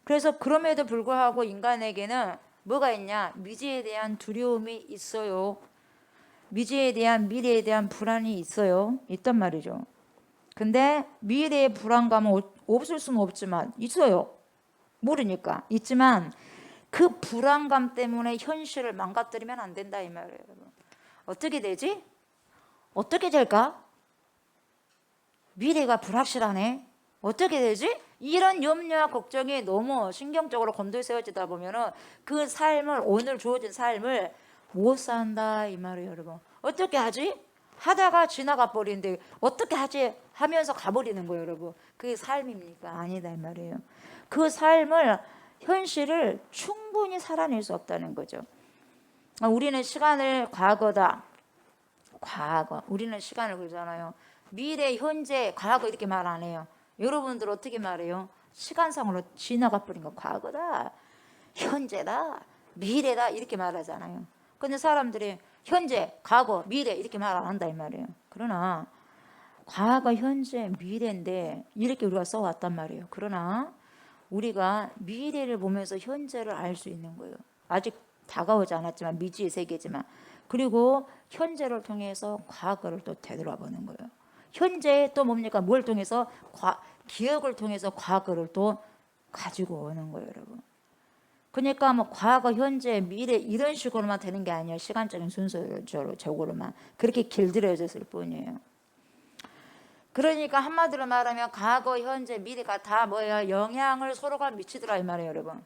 그래서 그럼에도 불구하고 인간에게는 뭐가 있냐? 미래에 대한 두려움이 있어요. 미래에 대한 미래에 대한 불안이 있어요. 있단 말이죠. 근데 미래의 불안감은 없을 수는 없지만 있어요. 모르니까. 있지만 그 불안감 때문에 현실을 망가뜨리면 안 된다 이 말이에요. 어떻게 되지? 어떻게 될까? 미래가 불확실하네. 어떻게 되지? 이런 염려와 걱정이 너무 신경적으로 곤두세워지다 보면은 그 삶을, 오늘 주어진 삶을 못 산다 이 말이에요, 여러분. 어떻게 하지? 하다가 지나가 버리는데 어떻게 하지? 하면서 가버리는 거예요, 여러분. 그게 삶입니까? 아니다 이 말이에요. 그 삶을, 현실을 충분히 살아낼 수 없다는 거죠. 우리는 시간을 과거다. 과거. 우리는 시간을 그러잖아요. 미래, 현재, 과거 이렇게 말 안 해요. 여러분들 어떻게 말해요? 시간상으로 지나가 버린 거 과거다, 현재다, 미래다 이렇게 말하잖아요. 근데 사람들이 현재, 과거, 미래 이렇게 말 안 한다 이 말이에요. 그러나 과거, 현재, 미래인데 이렇게 우리가 써왔단 말이에요. 그러나 우리가 미래를 보면서 현재를 알 수 있는 거예요. 아직 다가오지 않았지만 미지의 세계지만, 그리고 현재를 통해서 과거를 또 되돌아보는 거예요. 현재 또 뭡니까? 뭘 통해서? 기억을 통해서 과거를 또 가지고 오는 거예요, 여러분. 그러니까 뭐 과거, 현재, 미래 이런 식으로만 되는 게 아니에요. 시간적인 순서적으로만 그렇게 길들여졌을 뿐이에요. 그러니까 한마디로 말하면 과거, 현재, 미래가 다 뭐예요? 영향을 서로가 미치더라 이 말이에요, 여러분.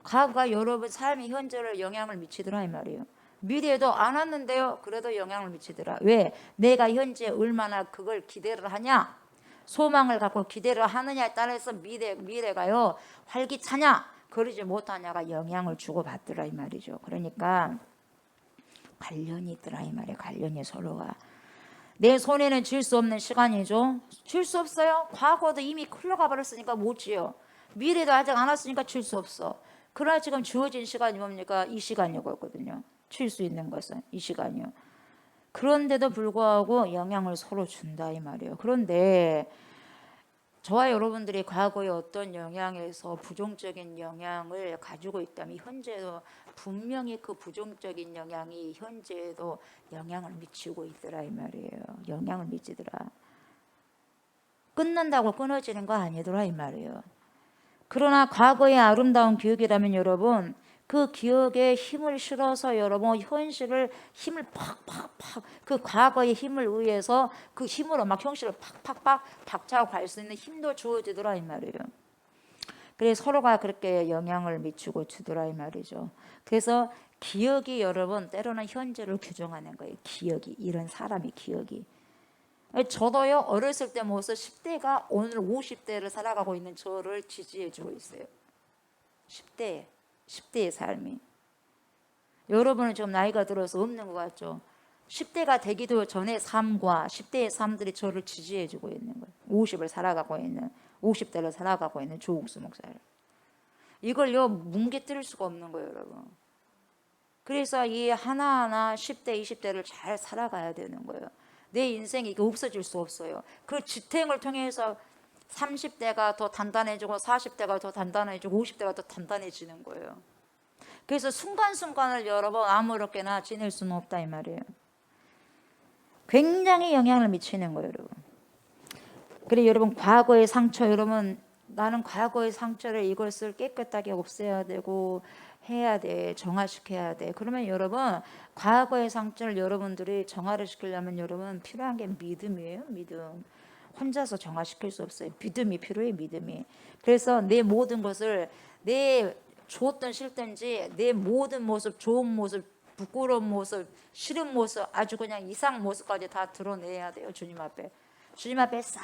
과거가 여러분 삶의 현재를 영향을 미치더라 이 말이에요. 미래도 안 왔는데요, 그래도 영향을 미치더라. 왜? 내가 현재 얼마나 그걸 기대를 하냐, 소망을 갖고 기대를 하느냐에 따라서 미래가요 활기차냐 그러지 못하냐가 영향을 주고받더라 이 말이죠. 그러니까 관련이 있더라 이 말이에요. 관련이 서로가. 내 손에는 쥘 수 없는 시간이죠. 쥘 수 없어요. 과거도 이미 흘러가 버렸으니까 못 쥐요. 미래도 아직 안 왔으니까 쥘 수 없어. 그러나 지금 주어진 시간이 뭡니까? 이 시간이거든요. 쥘 수 있는 것은 이 시간이요. 그런데도 불구하고 영향을 서로 준다 이 말이에요. 그런데 저와 여러분들이 과거에 어떤 영향에서 부정적인 영향을 가지고 있다면 현재도 분명히 그 부정적인 영향이 현재에도 영향을 미치고 있더라 이 말이에요. 영향을 미치더라. 끊는다고 끊어지는 거 아니더라 이 말이에요. 그러나 과거의 아름다운 기억이라면 여러분, 그 기억에 힘을 실어서 여러분 현실을 힘을 팍팍팍, 그 과거의 힘을 의해서 그 힘으로 막 현실을 팍팍팍 박차고 갈 수 있는 힘도 주어지더라 이 말이에요. 그래서 서로가 그렇게 영향을 미치고 주더라 이 말이죠. 그래서 기억이 여러분 때로는 현재를 규정하는 거예요. 기억이, 이런 사람의 기억이. 저도요 어렸을 때 모습 10대가 오늘 50대를 살아가고 있는 저를 지지해주고 있어요. 10대의 삶이. 여러분은 지금 나이가 들어서 없는 것 같죠? 10대가 되기도 전의 삶과 10대의 삶들이 저를 지지해주고 있는 거예요. 50을 살아가고 있는, 50대를 살아가고 있는 조옥수 목사를. 이걸요 뭉개뜨릴 수가 없는 거예요, 여러분. 그래서 이 하나하나 10대, 20대를 잘 살아가야 되는 거예요. 내 인생이 이게 없어질 수 없어요. 그 지탱을 통해서 30대가 더 단단해지고 40대가 더 단단해지고 50대가 더 단단해지는 거예요. 그래서 순간순간을 여러분 아무렇게나 지낼 수는 없다 이 말이에요. 굉장히 영향을 미치는 거예요, 여러분. 그래 여러분 과거의 상처, 여러분 나는 과거의 상처를 이것을 깨끗하게 없애야 되고 해야 돼, 정화시켜야 돼. 그러면 여러분 과거의 상처를 여러분들이 정화를 시키려면 여러분 필요한 게 믿음이에요. 믿음. 혼자서 정화시킬 수 없어요. 믿음이 필요해, 믿음이. 그래서 내 모든 것을, 내 좋든 싫든지 내 모든 모습, 좋은 모습, 부끄러운 모습, 싫은 모습, 아주 그냥 이상 모습까지 다 드러내야 돼요, 주님 앞에. 주님 앞에 싹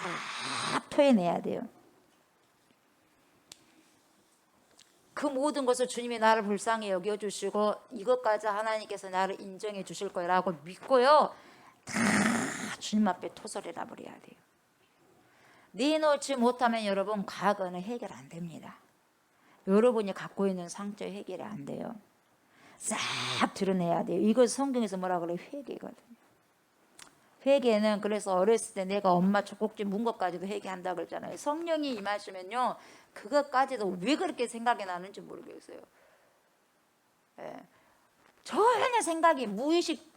토해내야 돼요. 그 모든 것을 주님이 나를 불쌍히 여겨주시고 이것까지 하나님께서 나를 인정해 주실 거라고 믿고요. 다 주님 앞에 토설해라 버려야 돼요. 내놓지 못하면 여러분 과거는 해결 안 됩니다. 여러분이 갖고 있는 상처 해결이 안 돼요. 싹 드러내야 돼요. 이거 성경에서 뭐라 그래요? 회개거든요. 회개는 그래서 어렸을 때 내가 엄마 젖꼭지 문 것까지도 회개한다 그랬잖아요. 성령이 임하시면요 그것까지도 왜 그렇게 생각이 나는지 모르겠어요. 예. 전혀 생각이 무의식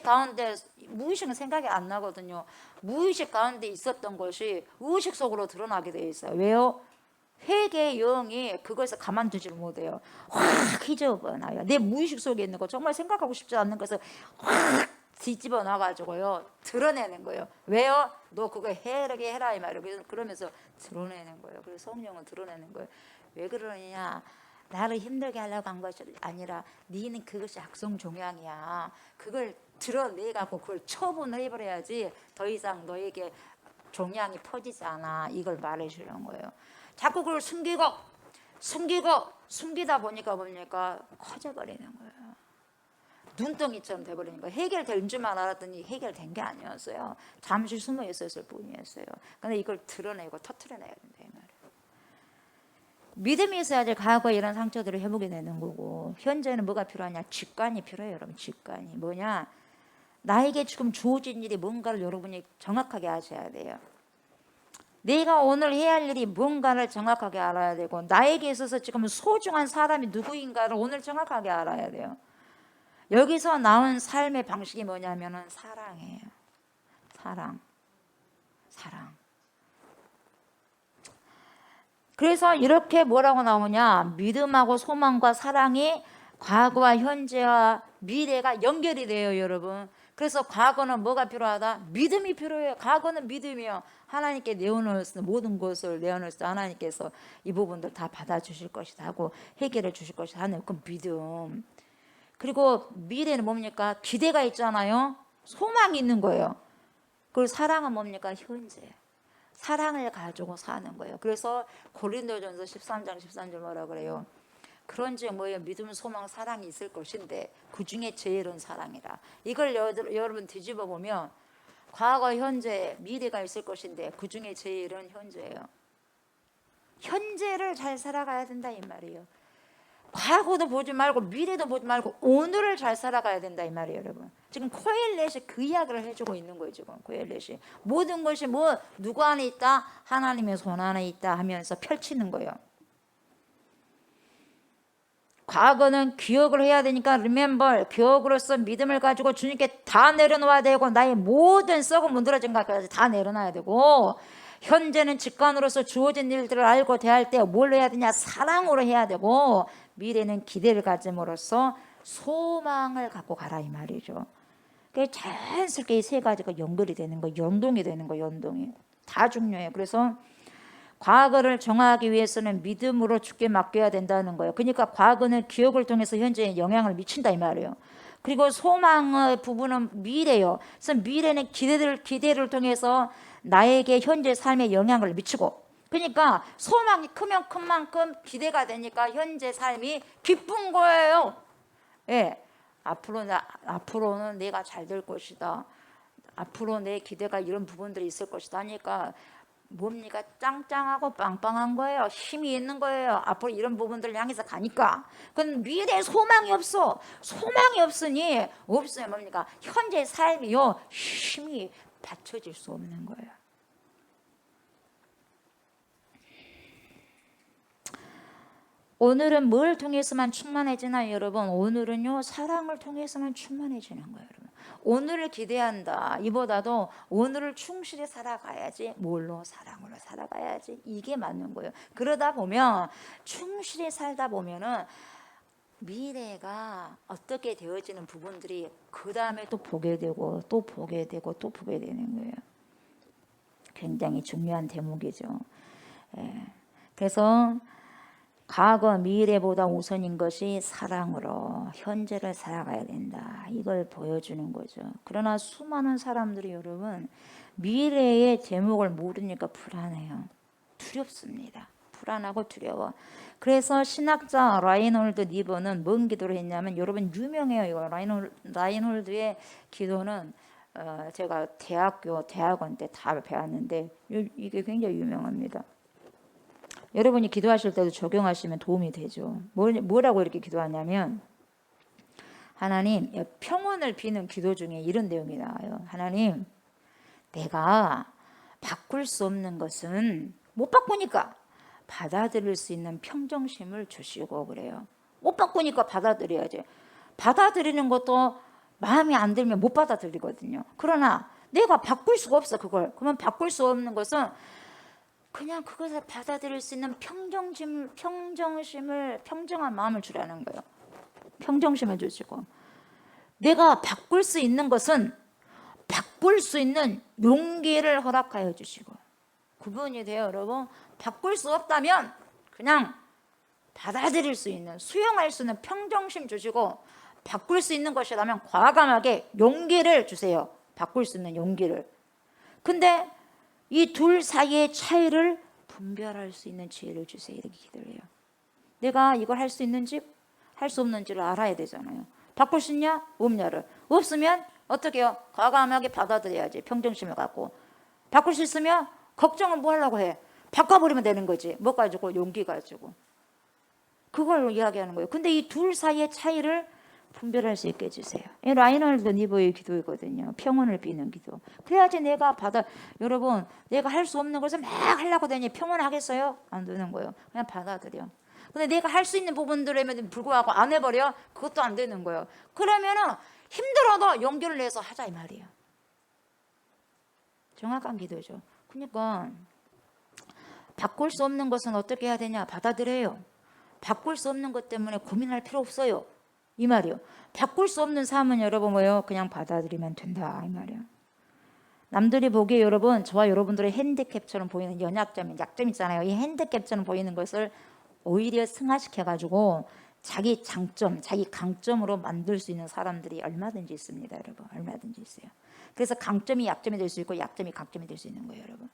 가운데, 무의식은 생각이 안 나거든요. 무의식 가운데 있었던 것이 의식 속으로 드러나게 돼 있어요. 왜요? 회개의 영이 그것을 가만두지를 못해요. 확 휘저어나요. 내 무의식 속에 있는 거 정말 생각하고 싶지 않는 것을 확 뒤집어 놔가지고요 드러내는 거예요. 왜요? 너 그거 해라 이 말이에요. 그러면서 드러내는 거예요. 그래서 성령은 드러내는 거예요. 왜 그러느냐? 나를 힘들게 하려고 한 것이 아니라 너는 그것이 악성 종양이야. 그걸 드러내갖고 그걸 처분을 해버려야지 더 이상 너에게 종양이 퍼지지 않아. 이걸 말해주는 거예요. 자꾸 그걸 숨기다 보니까 뭡니까? 커져버리는 거예요. 눈덩이처럼 돼버리는 거예요. 해결될 줄만 알았더니 해결된 게 아니었어요. 잠시 숨어 있었을 뿐이었어요. 근데 이걸 드러내고 터트려내야 된다 이 말이에요. 믿음이 있어야지 과거에 이런 상처들을 회복이 되는 거고, 현재는 뭐가 필요하냐? 직관이 필요해요. 여러분 직관이 뭐냐? 나에게 지금 주어진 일이 뭔가를 여러분이 정확하게 아셔야 돼요. 내가 오늘 해야 할 일이 뭔가를 정확하게 알아야 되고, 나에게 있어서 지금 소중한 사람이 누구인가를 오늘 정확하게 알아야 돼요. 여기서 나온 삶의 방식이 뭐냐면은 사랑이에요. 사랑. 그래서 이렇게 뭐라고 나오냐? 믿음하고 소망과 사랑이 과거와 현재와 미래가 연결이 돼요, 여러분. 그래서 과거는 뭐가 필요하다? 믿음이 필요해요. 과거는 믿음이요. 하나님께 내어놓을 모든 것을 내어놓을 때 하나님께서 이 부분들 다 받아주실 것이다 하고 해결해 주실 것이다 하는 그 믿음. 그리고 미래는 뭡니까? 기대가 있잖아요. 소망이 있는 거예요. 그리고 사랑은 뭡니까? 현재. 사랑을 가지고 사는 거예요. 그래서 고린도전서 13장 13절 뭐라 그래요? 그런즉 뭐예요? 믿음, 소망, 사랑이 있을 것인데 그 중에 제일은 사랑이라. 이걸 여러분 뒤집어 보면 과거, 현재, 미래가 있을 것인데 그 중에 제일은 현재예요. 현재를 잘 살아가야 된다 이 말이에요. 과거도 보지 말고 미래도 보지 말고 오늘을 잘 살아가야 된다 이 말이에요, 여러분. 지금 코엘렛이 그 이야기를 해주고 있는 거예요. 지금 코엘렛이 모든 것이 뭐 누구 안에 있다? 하나님의 손 안에 있다 하면서 펼치는 거예요. 과거는 기억을 해야 되니까 remember, 기억으로서 믿음을 가지고 주님께 다 내려놓아야 되고, 나의 모든 썩은 문드러진 것까지 다 내려놔야 되고, 현재는 직관으로서 주어진 일들을 알고 대할 때 뭘 해야 되냐? 사랑으로 해야 되고, 미래는 기대를 가짐으로써 소망을 갖고 가라 이 말이죠. 그게 자연스럽게 이 세 가지가 연결이 되는 거, 연동이 되는 거, 연동이 다 중요해요. 그래서 과거를 정하기 위해서는 믿음으로 주께 맡겨야 된다는 거예요. 그러니까 과거는 기억을 통해서 현재에 영향을 미친다 이 말이에요. 그리고 소망의 부분은 미래예요. 그래서 미래는 기대를 통해서 나에게 현재 삶에 영향을 미치고, 그러니까 소망이 크면 큰 만큼 기대가 되니까 현재 삶이 기쁜 거예요. 예, 앞으로는 내가 잘 될 것이다. 앞으로 내 기대가 이런 부분들이 있을 것이다 하니까 뭡니까? 짱짱하고 빵빵한 거예요. 힘이 있는 거예요. 앞으로 이런 부분들을 향해서 가니까. 그건 미래에 소망이 없어. 소망이 없으니 없어요. 뭡니까? 현재 삶이요 힘이 받쳐질 수 없는 거예요. 오늘은 뭘 통해서만 충만해지나요, 여러분? 오늘은요 사랑을 통해서만 충만해지는 거예요, 여러분. 오늘을 기대한다 이보다도 오늘을 충실히 살아가야지. 뭘로? 사랑으로 살아가야지. 이게 맞는 거예요. 그러다 보면 충실히 살다 보면은 미래가 어떻게 되어지는 부분들이 그 다음에 또 보게 되고 또 보게 되고 또 보게 되는 거예요. 굉장히 중요한 대목이죠. 예. 그래서 과거 미래보다 우선인 것이 사랑으로 현재를 살아가야 된다. 이걸 보여주는 거죠. 그러나 수많은 사람들이 여러분 미래의 제목을 모르니까 불안해요. 두렵습니다. 불안하고 두려워. 그래서 신학자 라인홀드 니버는 뭔 기도를 했냐면, 여러분 유명해요. 이거 라인홀드의 기도는 제가 대학원 때 다 배웠는데 이게 굉장히 유명합니다. 여러분이 기도하실 때도 적용하시면 도움이 되죠. 뭐라고 이렇게 기도하냐면, 하나님, 평온을 비는 기도 중에 이런 내용이 나와요. 하나님, 내가 바꿀 수 없는 것은 못 바꾸니까 받아들일 수 있는 평정심을 주시고 그래요. 못 바꾸니까 받아들여야지. 받아들이는 것도 마음에 안 들면 못 받아들이거든요. 그러나 내가 바꿀 수가 없어, 그걸. 그러면 바꿀 수 없는 것은 그냥 그것을 받아들일 수 있는 평정한 마음을 주라는 거예요. 평정심을 주시고, 내가 바꿀 수 있는 것은 바꿀 수 있는 용기를 허락하여 주시고, 구분이 돼요, 여러분. 바꿀 수 없다면 그냥 받아들일 수 있는, 수용할 수 있는 평정심 주시고, 바꿀 수 있는 것이라면 과감하게 용기를 주세요. 바꿀 수 있는 용기를. 근데 이 둘 사이의 차이를 분별할 수 있는 지혜를 주세요. 이렇게 기도를 해요. 내가 이걸 할 수 있는지 할 수 없는지를 알아야 되잖아요. 바꿀 수 있냐 없냐를. 없으면 어떻게 해요? 과감하게 받아들여야지. 평정심을 갖고. 바꿀 수 있으면 걱정은 뭐 하려고 해? 바꿔버리면 되는 거지. 뭐 가지고? 용기 가지고. 그걸 이야기하는 거예요. 근데 이 둘 사이의 차이를 분별할 수 있게 해주세요. 이 라이널드 니버의 기도이거든요. 평온을 비는 기도. 그래야지 내가 여러분, 내가 할 수 없는 것을 막 하려고 되니 평온하겠어요? 안 되는 거예요. 그냥 받아들여. 근데 내가 할 수 있는 부분들에도 불구하고 안 해버려? 그것도 안 되는 거예요. 그러면은 힘들어도 용기를 내서 하자 이 말이에요. 정확한 기도죠. 그러니까 바꿀 수 없는 것은 어떻게 해야 되냐? 받아들여요. 바꿀 수 없는 것 때문에 고민할 필요 없어요. 이 말이요. 바꿀 수 없는 삶은 여러분 뭐예요? 그냥 받아들이면 된다 이 말이에요. 남들이 보기에 여러분, 저와 여러분들의 핸디캡처럼 보이는 약점 있잖아요. 이 핸디캡처럼 보이는 것을 오히려 승화시켜가지고 자기 장점, 자기 강점으로 만들 수 있는 사람들이 얼마든지 있습니다, 여러분. 얼마든지 있어요. 그래서 강점이 약점이 될 수 있고 약점이 강점이 될 수 있는 거예요, 여러분.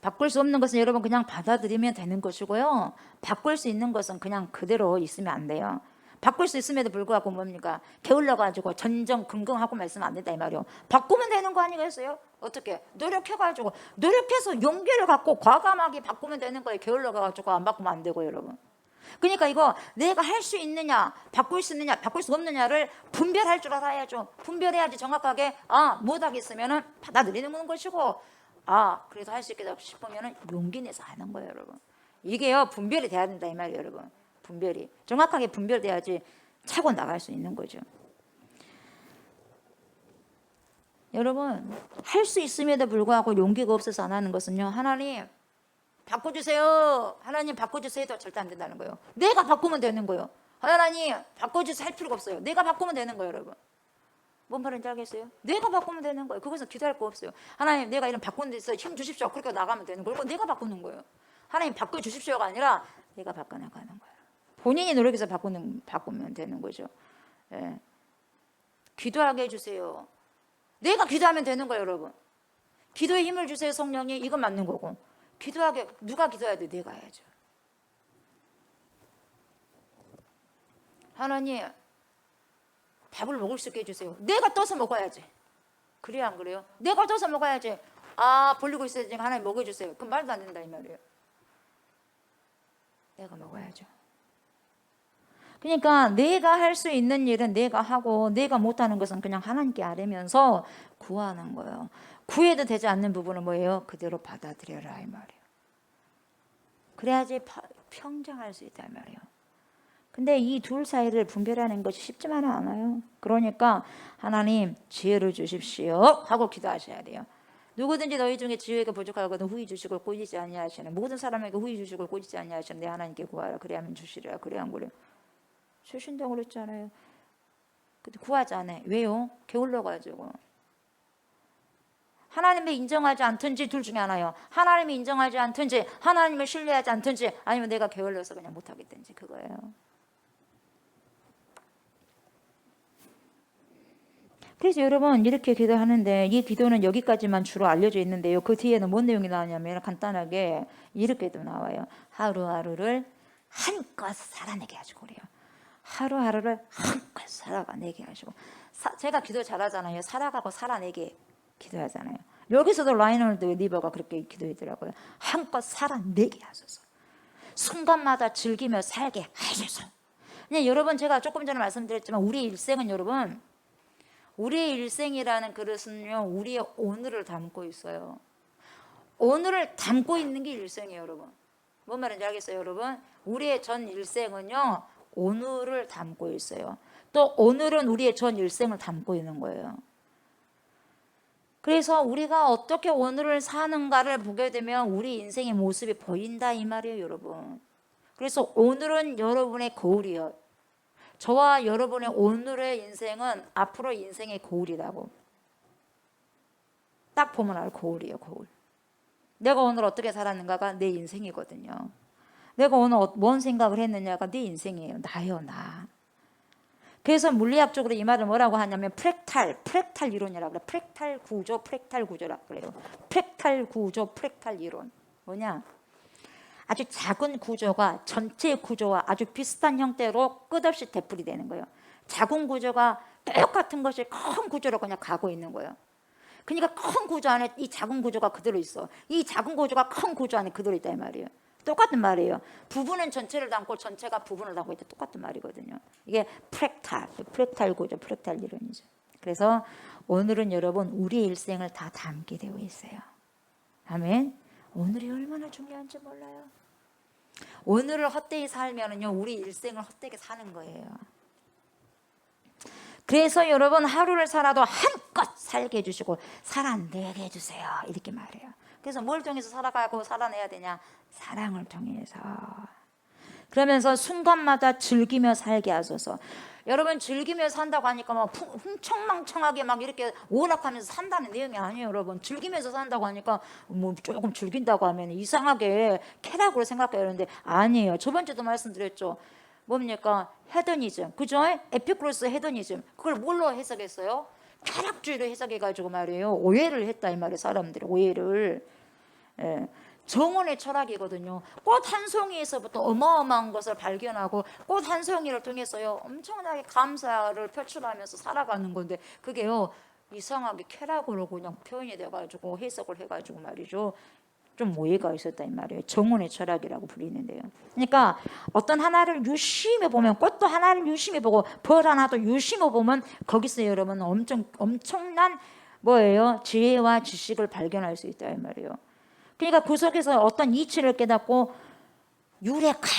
바꿀 수 없는 것은 여러분 그냥 받아들이면 되는 것이고요. 바꿀 수 있는 것은 그냥 그대로 있으면 안 돼요. 바꿀 수 있음에도 불구하고 뭡니까? 게을러가지고 전전긍긍하고 말쓰면 안 된다 이 말이요. 바꾸면 되는 거 아니겠어요? 어떻게? 노력해서 용기를 갖고 과감하게 바꾸면 되는 거예요. 게을러가지고 안 바꾸면 안 되고 여러분. 그러니까 이거 내가 할 수 있느냐, 바꿀 수 있느냐, 바꿀 수 없느냐를 분별할 줄 알아야죠. 분별해야지 정확하게 못하겠으면 받아들이는 것이고, 그래도 할 수 있겠다 싶으면 용기 내서 하는 거예요, 여러분. 이게요, 분별이 돼야 된다 이 말이에요, 여러분. 분별이 정확하게 분별돼야지 차고 나갈 수 있는 거죠. 여러분, 할 수 있음에도 불구하고 용기가 없어서 안 하는 것은요, 하나님 바꿔주세요, 하나님 바꿔주세요도 절대 안 된다는 거예요. 내가 바꾸면 되는 거예요. 하나님 바꿔주세요 할 필요가 없어요. 내가 바꾸면 되는 거예요, 여러분. 뭔 말인지 알겠어요? 내가 바꾸면 되는 거예요. 그것은 기도할 거 없어요. 하나님 내가 이런 바꾸는 데 있어 힘 주십시오. 그렇게 나가면 되는 거예요. 내가 바꾸는 거예요. 하나님 바꿔주십시오가 아니라 내가 바꿔나가는 거예요. 본인이 노력해서 바꾸면 되는 거죠. 예. 기도하게 해주세요. 내가 기도하면 되는 거예요, 여러분. 기도에 힘을 주세요, 성령이. 이건 맞는 거고. 기도하게, 누가 기도해야 돼? 내가 해야죠. 하나님 밥을 먹을 수 있게 해주세요. 내가 떠서 먹어야지. 그래요, 안 그래요? 내가 떠서 먹어야지. 벌리고 있어야 되니까 하나님 먹여주세요. 그럼 말도 안 된다 이 말이에요. 내가 먹어야죠. 그러니까 내가 할 수 있는 일은 내가 하고 내가 못하는 것은 그냥 하나님께 아뢰면서 구하는 거예요. 구해도 되지 않는 부분은 뭐예요? 그대로 받아들여라 이 말이에요. 그래야지 평정할 수 있다 이 말이에요. 근데 이 둘 사이를 분별하는 것이 쉽지만은 않아요. 그러니까 하나님 지혜를 주십시오 하고 기도하셔야 돼요. 누구든지 너희 중에 지혜가 부족하거든 후히 주시고 꾸짖지 아니하시는, 모든 사람에게 후히 주시고 꾸짖지 아니하시는 내 하나님께 구하라 그래야만 주시리라. 그래 안 그래요? 주신다고 그랬잖아요. 근데 구하지 않아요. 왜요? 게을러가지고. 하나님이 인정하지 않든지 둘 중에 하나예요. 하나님이 인정하지 않든지 하나님을 신뢰하지 않든지 아니면 내가 게을러서 그냥 못하겠든지 그거예요. 그래서 여러분 이렇게 기도하는데 이 기도는 여기까지만 주로 알려져 있는데요. 그 뒤에는 뭔 내용이 나오냐면 간단하게 이렇게도 나와요. 하루하루를 한껏 살아내게 하시고 그래요. 하루하루를 한껏 살아내게 하시고 제가 기도 잘하잖아요. 살아가고 살아내게 기도하잖아요. 여기서도 라이널드 리버가 그렇게 기도했더라고요. 한껏 살아내게 하소서. 순간마다 즐기며 살게 하소서. 그냥 여러분 제가 조금 전에 말씀드렸지만 우리 일생은 여러분 우리의 일생이라는 그릇은요 우리의 오늘을 담고 있어요. 오늘을 담고 있는 게 일생이에요 여러분. 뭔 말인지 알겠어요 여러분? 우리의 전 일생은요 오늘을 담고 있어요. 또 오늘은 우리의 전 일생을 담고 있는 거예요. 그래서 우리가 어떻게 오늘을 사는가를 보게 되면 우리 인생의 모습이 보인다 이 말이에요 여러분. 그래서 오늘은 여러분의 거울이에요. 저와 여러분의 오늘의 인생은 앞으로 인생의 거울이라고. 딱 보면 알 거울이에요 거울. 내가 오늘 어떻게 살았는가가 내 인생이거든요. 내가 오늘 뭔 생각을 했느냐가 내 인생이에요. 나요 나. 그래서 물리학적으로 이 말을 뭐라고 하냐면 프랙탈 이론이라고 그래요. 프랙탈 구조라고 그래요. 프랙탈 구조, 프랙탈 이론. 뭐냐? 아주 작은 구조가 전체 구조와 아주 비슷한 형태로 끝없이 되풀이 되는 거예요. 작은 구조가 똑같은 것이 큰 구조로 그냥 가고 있는 거예요. 그러니까 큰 구조 안에 이 작은 구조가 그대로 있어. 이 작은 구조가 큰 구조 안에 그대로 있다 이 말이에요. 똑같은 말이에요. 부분은 전체를 담고 전체가 부분을 담고 있다. 똑같은 말이거든요. 이게 프랙탈 구조, 프랙탈 이론이죠. 그래서 오늘은 여러분 우리 일생을 다 담게 되어 있어요. 아멘. 오늘이 얼마나 중요한지 몰라요. 오늘을 헛되이 살면은요 우리 일생을 헛되게 사는 거예요. 그래서 여러분 하루를 살아도 한껏 살게 해주시고 살아내게 해주세요 이렇게 말해요. 그래서 뭘 통해서 살아가고 살아내야 되냐? 사랑을 통해서. 그러면서 순간마다 즐기며 살게 하소서. 여러분 즐기며 산다고 하니까 막 흥청망청하게 막 이렇게 오락하면서 산다는 내용이 아니에요 여러분. 즐기면서 산다고 하니까 뭐 조금 즐긴다고 하면 이상하게 쾌락으로 생각하는데 아니에요. 저번 주도 말씀드렸죠. 뭡니까? 헤더니즘. 그죠? 에피쿠로스 헤더니즘. 그걸 뭘로 해석했어요? 쾌락주의로 해석해가지고 말이에요. 오해를 했다 이 말이에요. 사람들이 오해를. 예. 정원의 철학이거든요. 꽃 한 송이에서부터 어마어마한 것을 발견하고 꽃 한 송이를 통해서요 엄청나게 감사를 표출하면서 살아가는 건데 그게요 이상하게 쾌락으로 그냥 표현이 돼가지고 해석을 해가지고 말이죠 좀 오해가 있었다 이 말이에요. 정원의 철학이라고 부르는데요. 그러니까 어떤 하나를 유심히 보면 꽃도 하나를 유심히 보고 벌 하나도 유심히 보면 거기서 여러분 엄청난 뭐예요? 지혜와 지식을 발견할 수 있다 이 말이에요. 그러니까 그 속에서 어떤 이치를 깨닫고 유레카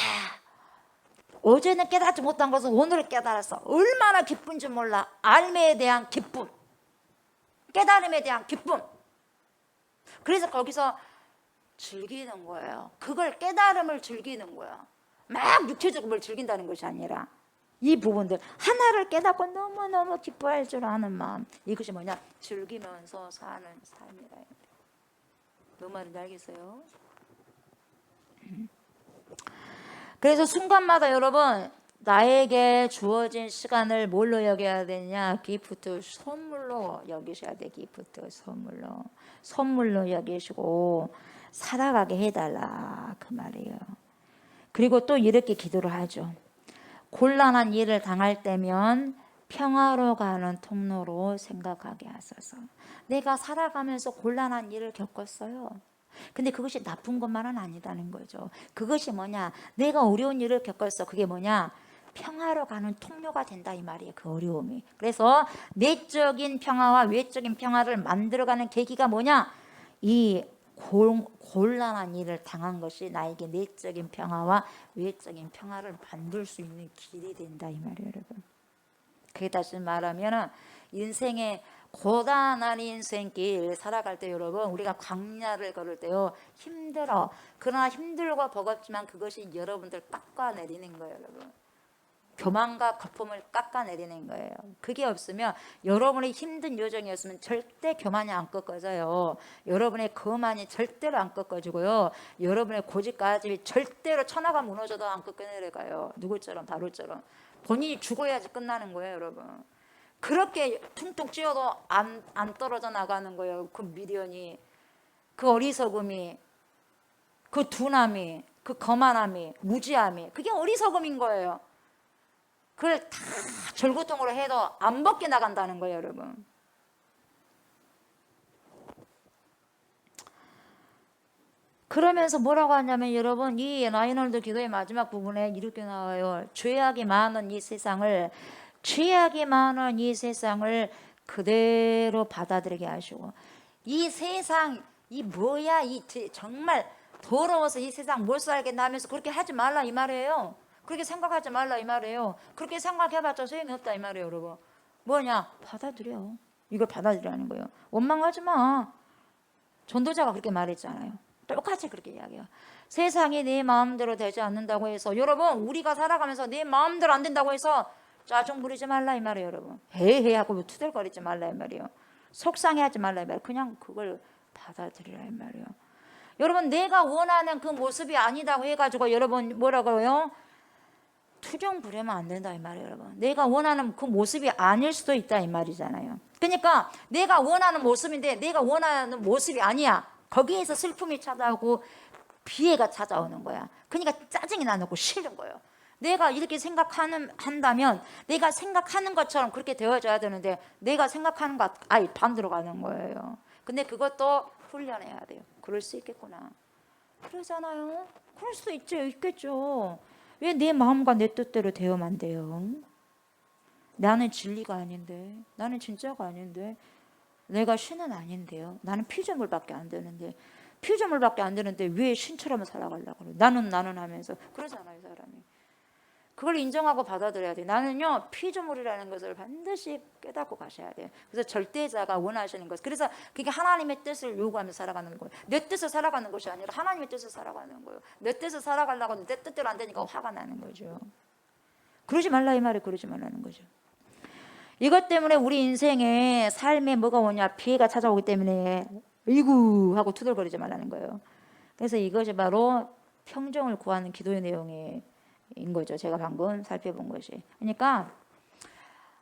어제는 깨닫지 못한 것을 오늘 깨달았어. 얼마나 기쁜지 몰라. 알매에 대한 기쁨, 깨달음에 대한 기쁨. 그래서 거기서 즐기는 거예요. 그걸 깨달음을 즐기는 거야. 막 육체적으로 뭘 즐긴다는 것이 아니라 이 부분들 하나를 깨닫고 너무너무 기뻐할 줄 아는 마음, 이것이 뭐냐? 즐기면서 사는 삶이라. 그 말인지 알겠어요? 그래서 순간마다 여러분 나에게 주어진 시간을 뭘로 여겨야 되냐? 기프트, 선물로 여기셔야 돼. 기프트, 선물로 여기시고 살아가게 해달라 그 말이에요. 그리고 또 이렇게 기도를 하죠. 곤란한 일을 당할 때면 평화로 가는 통로로 생각하게 하소서. 내가 살아가면서 곤란한 일을 겪었어요. 근데 그것이 나쁜 것만은 아니다는 거죠. 그것이 뭐냐? 내가 어려운 일을 겪었어. 그게 뭐냐? 평화로 가는 통로가 된다 이 말이에요. 그 어려움이. 그래서 내적인 평화와 외적인 평화를 만들어가는 계기가 뭐냐? 이 곤란한 일을 당한 것이 나에게 내적인 평화와 외적인 평화를 만들 수 있는 길이 된다 이 말이에요 여러분. 그게 다시 말하면 인생의 고단한 인생길 살아갈 때 여러분 우리가 광야를 걸을 때요 힘들어. 그러나 힘들고 버겁지만 그것이 여러분들 깎아내리는 거예요 여러분. 교만과 거품을 깎아내리는 거예요. 그게 없으면 여러분의 힘든 여정이었으면 절대 교만이 안 꺾어져요. 여러분의 거만이 절대로 안 꺾어지고요. 여러분의 고집까지 절대로 천하가 무너져도 안 꺾어내려가요. 누구처럼 바로처럼. 본인이 죽어야지 끝나는 거예요, 여러분. 그렇게 퉁퉁 찌어도 안 떨어져 나가는 거예요. 그 미련이, 그 어리석음이, 그 둔함이, 그 거만함이, 무지함이, 그게 어리석음인 거예요. 그걸 다 절구통으로 해도 안 벗겨 나간다는 거예요, 여러분. 그러면서 뭐라고 하냐면 여러분, 이 라이널드 기도의 마지막 부분에 이렇게 나와요. 죄악이 많은 이 세상을 그대로 받아들이게 하시고, 이 세상, 이 뭐야, 이 정말 더러워서 이 세상 못 살겠나 하면서 그렇게 하지 말라 이 말이에요. 그렇게 생각하지 말라 이 말이에요. 그렇게 생각해봤자 소용이 없다 이 말이에요, 여러분. 뭐냐? 받아들여. 이걸 받아들이라는 거예요. 원망하지 마. 전도자가 그렇게 말했잖아요. 똑같이 그렇게 이야기해요. 세상이 내 마음대로 되지 않는다고 해서, 여러분, 우리가 살아가면서 내 마음대로 안 된다고 해서 짜증 부리지 말라 이 말이에요, 여러분. 헤헤 하고 투덜거리지 말라 이 말이에요. 속상해하지 말라 이 말이에요. 그냥 그걸 받아들이라 이 말이에요. 여러분, 내가 원하는 그 모습이 아니다고 해가지고 여러분 뭐라고요? 투정 부리면 안 된다 이 말이에요, 여러분. 내가 원하는 그 모습이 아닐 수도 있다 이 말이잖아요. 그러니까 내가 원하는 모습인데 내가 원하는 모습이 아니야. 거기에서 슬픔이 찾아오고 비애가 찾아오는 거야. 그러니까 짜증이 나고 싫은 거예요. 내가 이렇게 한다면 내가 생각하는 것처럼 그렇게 되어져야 되는데 내가 생각하는 것 아예 반대로 가는 거예요. 근데 그것도 훈련해야 돼요. 그럴 수 있겠구나. 그러잖아요. 그럴 수도 있겠죠. 왜 내 마음과 내 뜻대로 되어만 안 돼요? 나는 진리가 아닌데, 나는 진짜가 아닌데, 내가 신은 아닌데요. 나는 피조물밖에 안 되는데, 왜 신처럼 살아가려고 그래? 나는 하면서 그러잖아요, 사람이. 그걸 인정하고 받아들여야 돼요. 나는요, 피조물이라는 것을 반드시 깨닫고 가셔야 돼요. 그래서 절대자가 원하시는 것. 그래서 그게 하나님의 뜻을 요구하면서 살아가는 거예요. 내 뜻을 살아가는 것이 아니라 하나님의 뜻을 살아가는 거예요. 내 뜻을 살아가려고 하는데 내 뜻대로 안 되니까 화가 나는 거죠. 그러지 말라 이 말이 그러지 말라는 거죠. 이것 때문에 우리 인생에 삶에 뭐가 오냐, 피해가 찾아오기 때문에 이구 하고 투덜거리지 말라는 거예요. 그래서 이것이 바로 평정을 구하는 기도의 내용인 거죠. 제가 방금 살펴본 것이. 그러니까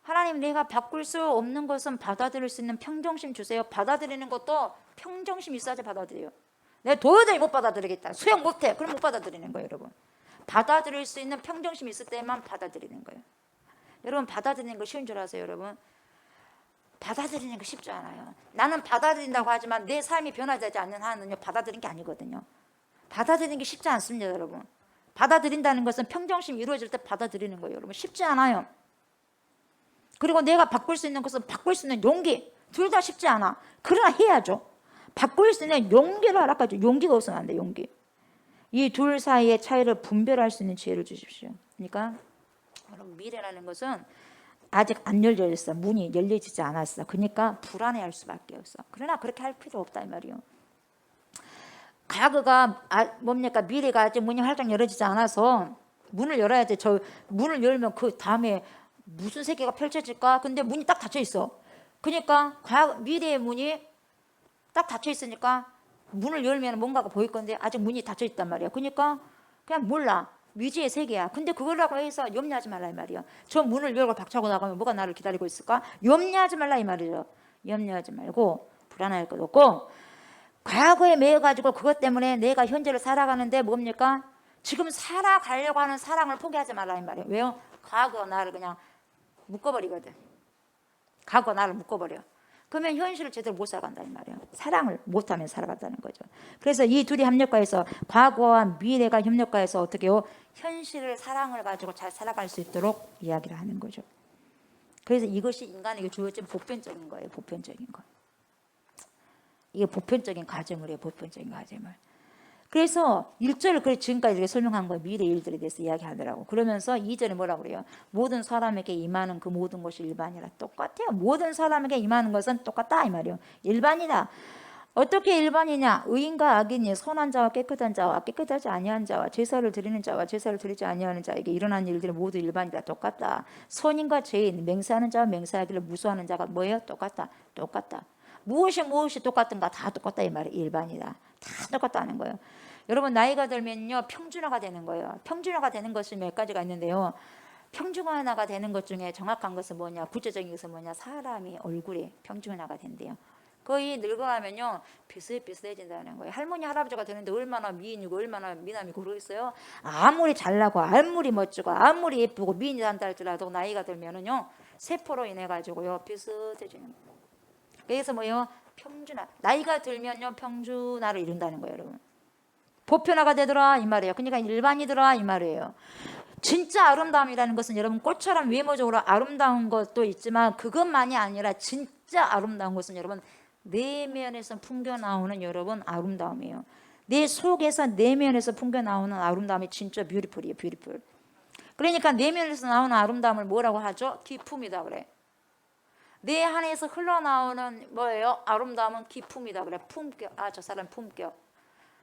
하나님, 내가 바꿀 수 없는 것은 받아들일 수 있는 평정심 주세요. 받아들이는 것도 평정심 있어야지 받아들여요. 내가 도저히 못 받아들이겠다, 수용 못해, 그럼 못 받아들이는 거예요, 여러분. 받아들일 수 있는 평정심이 있을 때만 받아들이는 거예요. 여러분, 받아들이는 거 쉬운 줄 아세요, 여러분? 받아들이는 거 쉽지 않아요. 나는 받아들인다고 하지만 내 삶이 변화되지 않는 한은요, 받아들이는 게 아니거든요. 받아들이는 게 쉽지 않습니다, 여러분. 받아들인다는 것은 평정심이 이루어질 때 받아들이는 거예요, 여러분. 쉽지 않아요. 그리고 내가 바꿀 수 있는 것은 바꿀 수 있는 용기, 둘 다 쉽지 않아. 그러나 해야죠. 바꿀 수 있는 용기를 하라까지. 용기가 없으면 안 돼, 용기. 이 둘 사이의 차이를 분별할 수 있는 지혜를 주십시오. 그러니까 여러분, 미래라는 것은 아직 안 열려 있어. 문이 열려지지 않았어. 그러니까 불안해할 수밖에 없어. 그러나 그렇게 할 필요 없다 이 말이요. 과거가 뭡니까? 미래가 아직 문이 활짝 열어지지 않아서 문을 열어야지. 저 문을 열면 그 다음에 무슨 세계가 펼쳐질까? 근데 문이 딱 닫혀 있어. 그러니까 미래의 문이 딱 닫혀 있으니까 문을 열면 뭔가가 보일 건데 아직 문이 닫혀 있단 말이야. 그러니까 그냥 몰라. 미지의 세계야. 근데 그거라고 해서 염려하지 말라 이 말이야. 저 문을 열고 박차고 나가면 뭐가 나를 기다리고 있을까? 염려하지 말라 이 말이죠. 염려하지 말고 불안할 것 없고, 과거에 매여가지고 그것 때문에 내가 현재를 살아가는데 뭡니까? 지금 살아가려고 하는 사랑을 포기하지 말라 이 말이에요. 왜요? 과거 나를 그냥 묶어버리거든. 과거 나를 묶어버려. 그러면 현실을 제대로 못 살아간다는 말이에요. 사랑을 못하면 살아간다는 거죠. 그래서 이 둘이 협력가해서, 과거와 미래가 협력가해서 어떻게 해요? 현실을, 사랑을 가지고 잘 살아갈 수 있도록 이야기를 하는 거죠. 그래서 이것이 인간에게 주어진 보편적인 거예요. 보편적인 거. 이게 보편적인 가정을 해요. 보편적인 가정을. 그래서 1절을 지금까지 이렇게 설명한 거예요. 미래 일들에 대해서 이야기하더라고. 그러면서 2절에 뭐라고 그래요? 모든 사람에게 임하는 그 모든 것이 일반이라. 똑같아요. 모든 사람에게 임하는 것은 똑같다 이 말이에요. 일반이다. 어떻게 일반이냐? 의인과 악인이, 선한 자와 깨끗한 자와 깨끗하지 아니한 자와 제사를 드리는 자와 제사를 드리지 아니하는 자에게 일어난 일들이 모두 일반이다. 똑같다. 선인과 죄인, 맹세하는 자와 맹세하기를 무수하는 자가 뭐예요? 똑같다. 똑같다. 무엇이 똑같은가? 다 똑같다 이 말이 일반이다. 다 똑같다는 거예요. 여러분 나이가 들면요 평준화가 되는 거예요. 평준화가 되는 것이 몇 가지가 있는데요. 평준화가 되는 것 중에 정확한 것은 뭐냐? 구체적인 것은 뭐냐? 사람이 얼굴이 평준화가 된대요. 거의 늙어가면요 비슷비슷해진다는 거예요. 할머니 할아버지가 되는데 얼마나 미인이고 얼마나 미남이고 그러겠어요. 아무리 잘나고 아무리 멋지고 아무리 예쁘고 미인이 한다 할지라도 나이가 들면은요 세포로 인해 가지고요 비슷해지는 거예요. 그래서 뭐요 평준화. 나이가 들면요 평준화를 이룬다는 거예요, 여러분. 보편화가 되더라 이 말이에요. 그러니까 일반이더라 이 말이에요. 진짜 아름다움이라는 것은 여러분 꽃처럼 외모적으로 아름다운 것도 있지만 그것만이 아니라 진짜 아름다운 것은 여러분 내면에서 풍겨 나오는 여러분 아름다움이에요. 내 속에서 내면에서 풍겨 나오는 아름다움이 진짜 뷰티풀이에요. 뷰티풀. 그러니까 내면에서 나오는 아름다움을 뭐라고 하죠? 기품이다 그래. 내 안에서 흘러나오는 뭐예요? 아름다움은 기품이다 그래. 품격. 아, 저 사람 품격.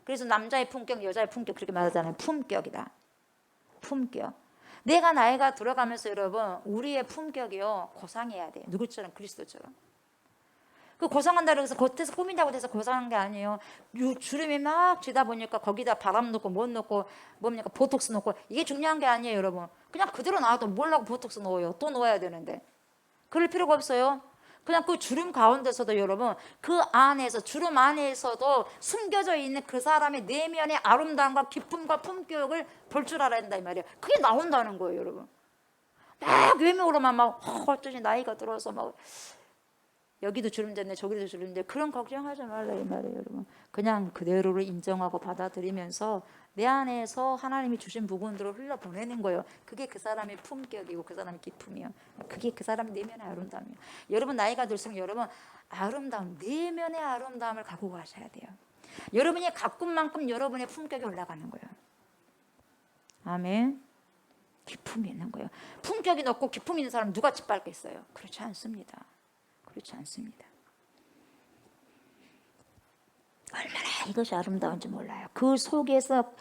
그래서 남자의 품격, 여자의 품격 그렇게 말하잖아요. 품격이다. 품격. 내가 나이가 들어가면서 여러분 우리의 품격이요 고상해야 돼. 누구처럼? 그리스도처럼. 그 고상한다고 해서 겉에서 꾸민다고 해서 고상한 게 아니에요. 주름이 막 지다 보니까 거기다 바람 넣고 못 넣고 뭡니까 보톡스 넣고 이게 중요한 게 아니에요, 여러분. 그냥 그대로 나와도 뭘라고 보톡스 넣어요. 또 넣어야 되는데. 그럴 필요가 없어요. 그냥 그 주름 가운데서도 여러분 그 안에서 주름 안에서도 숨겨져 있는 그 사람의 내면의 아름다움과 기쁨과 품격을 볼 줄 알아야 된다 이 말이에요. 그게 나온다는 거예요, 여러분. 막 외모로만 막 어쩌지 나이가 들어서 막 여기도 주름 됐네 저기도 주름 됐네 그런 걱정하지 말라 이 말이에요, 여러분. 그냥 그대로를 인정하고 받아들이면서 내 안에서 하나님이 주신 부분들을 흘러보내는 거예요. 그게 그 사람의 품격이고 그 사람의 기쁨이에요. 그게 그 사람의 내면의 아름다움이에요. 여러분 나이가 들수록 여러분 아름다움 내면의 아름다움을 갖고 가셔야 돼요. 여러분이 가꾼 만큼 여러분의 품격이 올라가는 거예요. 아멘. 기품이 있는 거예요. 품격이 높고 기품 있는 사람 누가 짓밟겠어요? 그렇지 않습니다. 그렇지 않습니다. 얼마나 이것이 아름다운지 몰라요. 그 속에서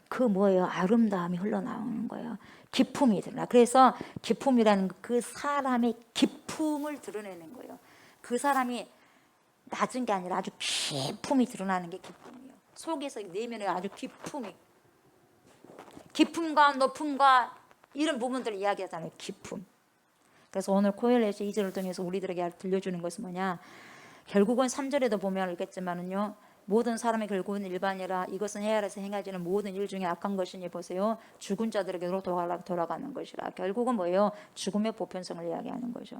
그 뭐예요? 아름다움이 흘러나오는 거예요. 기품이 드러나. 그래서 기품이라는 그 사람의 기품을 드러내는 거예요. 그 사람이 낮은 게 아니라 아주 기품이 드러나는 게 기품이에요. 속에서 내면에 아주 기품과 높음과 이런 부분들을 이야기하잖아요. 기품. 그래서 오늘 코엘렛의 2절을 통해서 우리들에게 들려주는 것은 뭐냐? 결국은 3절에도 보면 알겠지만은요. 모든 사람이 결국은 일반이라 이것은 헤아려서 행하지는 모든 일 중에 악한 것이니 보세요. 죽은 자들에게로 돌아가는 것이라. 결국은 뭐예요? 죽음의 보편성을 이야기하는 거죠.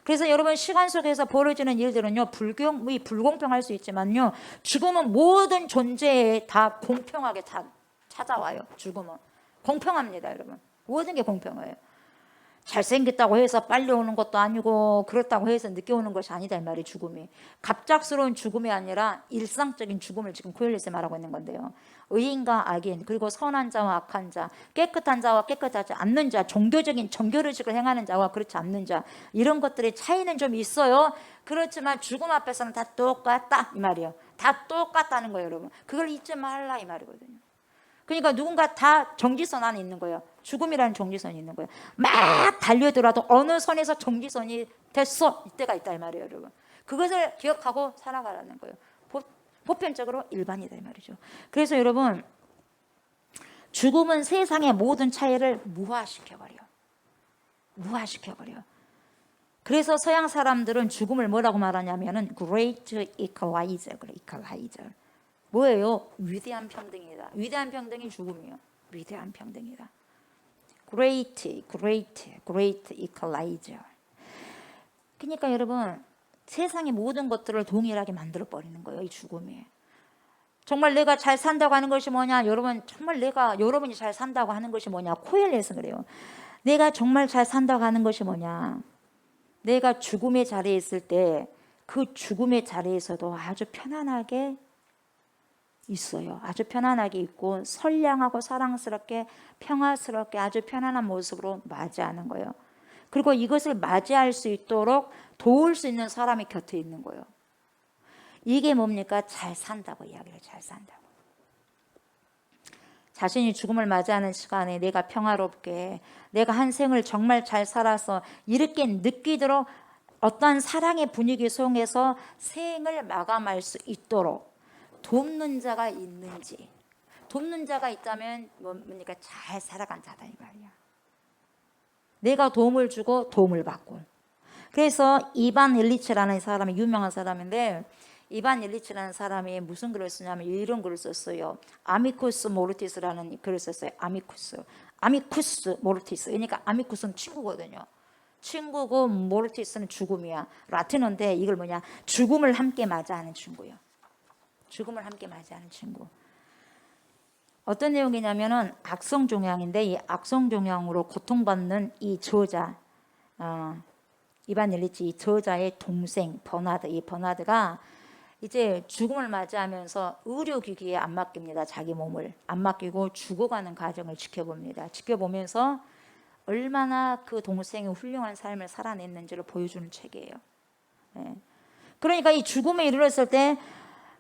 그래서 여러분 시간 속에서 벌어지는 일들은요. 불공평할 수 있지만요. 죽음은 모든 존재에 다 공평하게 다 찾아와요. 죽음은. 공평합니다, 여러분. 모든 게 공평해요. 잘생겼다고 해서 빨리 오는 것도 아니고 그렇다고 해서 늦게 오는 것이 아니다 이 말이 죽음이. 갑작스러운 죽음이 아니라 일상적인 죽음을 지금 코엘렛에 말하고 있는 건데요. 의인과 악인 그리고 선한 자와 악한 자 깨끗한 자와 깨끗하지 않는 자 종교적인 정교의식을 행하는 자와 그렇지 않는 자 이런 것들의 차이는 좀 있어요. 그렇지만 죽음 앞에서는 다 똑같다 이 말이에요. 다 똑같다는 거예요, 여러분. 그걸 잊지 말라 이 말이거든요. 그러니까 누군가 다 정지선 안에 있는 거예요. 죽음이라는 정지선이 있는 거예요. 막 달려들어도 어느 선에서 정지선이 됐어 이때가 있다 이 말이에요, 여러분. 그것을 기억하고 살아가라는 거예요. 보편적으로 일반이다 이 말이죠. 그래서 여러분 죽음은 세상의 모든 차이를 무화시켜버려. 그래서 서양 사람들은 죽음을 뭐라고 말하냐면은 Great Equalizer. 뭐예요? 위대한 평등이다. 위대한 평등이 죽음이에요. 위대한 평등이다. Great Equalizer. 그러니까 여러분 세상의 모든 것들을 동일하게 만들어 버리는 거예요. 이 죽음이. 정말 내가 잘 산다고 하는 것이 뭐냐? 여러분 정말 여러분이 잘 산다고 하는 것이 뭐냐? 코엘렛은 그래요. 내가 정말 잘 산다고 하는 것이 뭐냐? 내가 죽음의 자리에 있을 때 그 죽음의 자리에서도 아주 편안하게 있어요. 아주 편안하게 있고 선량하고 사랑스럽게 평화스럽게 아주 편안한 모습으로 맞이하는 거예요. 그리고 이것을 맞이할 수 있도록 도울 수 있는 사람이 곁에 있는 거예요. 이게 뭡니까? 잘 산다고 이야기를 잘 산다고. 자신이 죽음을 맞이하는 시간에 내가 평화롭게 내가 한 생을 정말 잘 살아서 이렇게 느끼도록 어떠한 사랑의 분위기 속에서 생을 마감할 수 있도록 돕는 자가 있는지, 돕는 자가 있다면 뭡니까? 잘 살아간 자다 이 말이야. 내가 도움을 주고 도움을 받고. 그래서 이반 일리치라는 사람이 유명한 사람인데, 이반 일리치라는 사람이 무슨 글을 쓰냐면 이런 글을 썼어요. 아미쿠스 모르티스라는 글을 썼어요. 아미쿠스 모르티스. 그러니까 아미쿠스는 친구거든요. 친구고 모르티스는 죽음이야. 라틴어인데 이걸 뭐냐? 죽음을 함께 맞이하는 친구예요. 죽음을 함께 맞이하는 친구. 어떤 내용이냐면은 악성종양인데, 이 악성종양으로 고통받는 이 저자, 이반 일리치 이 저자의 동생 버나드, 이 버나드가 이제 죽음을 맞이하면서 의료기기에 안 맡깁니다. 자기 몸을 안 맡기고 죽어가는 과정을 지켜봅니다. 지켜보면서 얼마나 그 동생이 훌륭한 삶을 살아냈는지를 보여주는 책이에요. 예. 그러니까 이 죽음에 이르렀을 때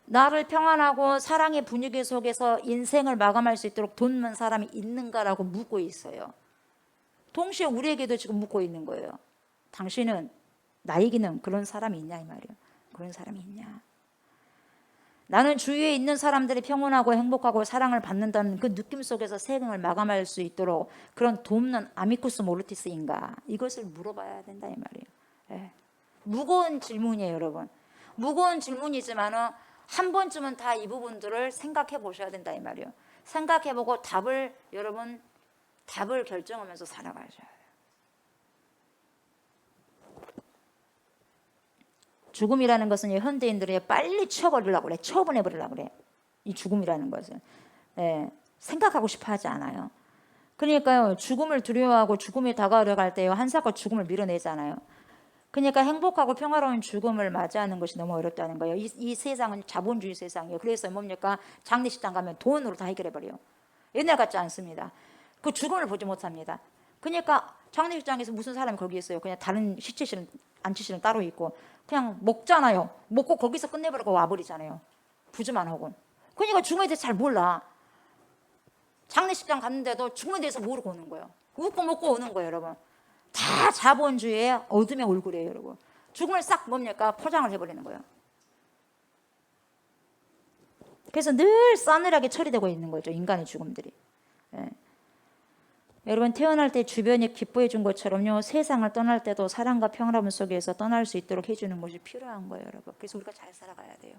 나를 평안하고 사랑의 분위기 속에서 인생을 마감할 수 있도록 돕는 사람이 있는가라고 묻고 있어요. 동시에 우리에게도 지금 묻고 있는 거예요. 당신은, 나에게는 그런 사람이 있냐 이 말이에요. 그런 사람이 있냐. 나는 주위에 있는 사람들이 평온하고 행복하고 사랑을 받는다는 그 느낌 속에서 생을 마감할 수 있도록 그런 돕는 아미쿠스 모르티스인가, 이것을 물어봐야 된다 이 말이에요. 예. 무거운 질문이에요 여러분. 무거운 질문이지만 한 번쯤은 다 이 부분들을 생각해 보셔야 된다 이 말이에요. 생각해 보고 여러분 답을 결정하면서 살아가셔야 돼요. 죽음이라는 것은 현대인들이 빨리 치워버리려고 그래. 처분해버리려고 그래. 이 죽음이라는 것은. 예, 생각하고 싶어 하지 않아요. 그러니까요, 죽음을 두려워하고 죽음에 다가오려 할 때요, 한사코 죽음을 밀어내잖아요. 그러니까 행복하고 평화로운 죽음을 맞이하는 것이 너무 어렵다는 거예요. 이 세상은 자본주의 세상이에요. 그래서 뭡니까? 장례식장 가면 돈으로 다 해결해버려요. 옛날 같지 않습니다. 그 죽음을 보지 못합니다. 그러니까 장례식장에서 무슨 사람이 거기 있어요. 그냥 다른 시체실은, 안치실은 따로 있고 그냥 먹잖아요. 먹고 거기서 끝내버리고 와버리잖아요. 부주만 하고. 그러니까 죽음에 대해서 잘 몰라. 장례식장 갔는데도 죽음에 대해서 모르고 오는 거예요. 웃고 먹고 오는 거예요 여러분. 다 자본주의의 어둠의 얼굴이에요 여러분. 죽음을 싹 뭡니까? 포장을 해버리는 거예요. 그래서 늘 싸늘하게 처리되고 있는 거죠 인간의 죽음들이. 예. 여러분 태어날 때 주변이 기뻐해 준 것처럼요, 세상을 떠날 때도 사랑과 평화로움 속에서 떠날 수 있도록 해주는 것이 필요한 거예요 여러분. 그래서 우리가 잘 살아가야 돼요.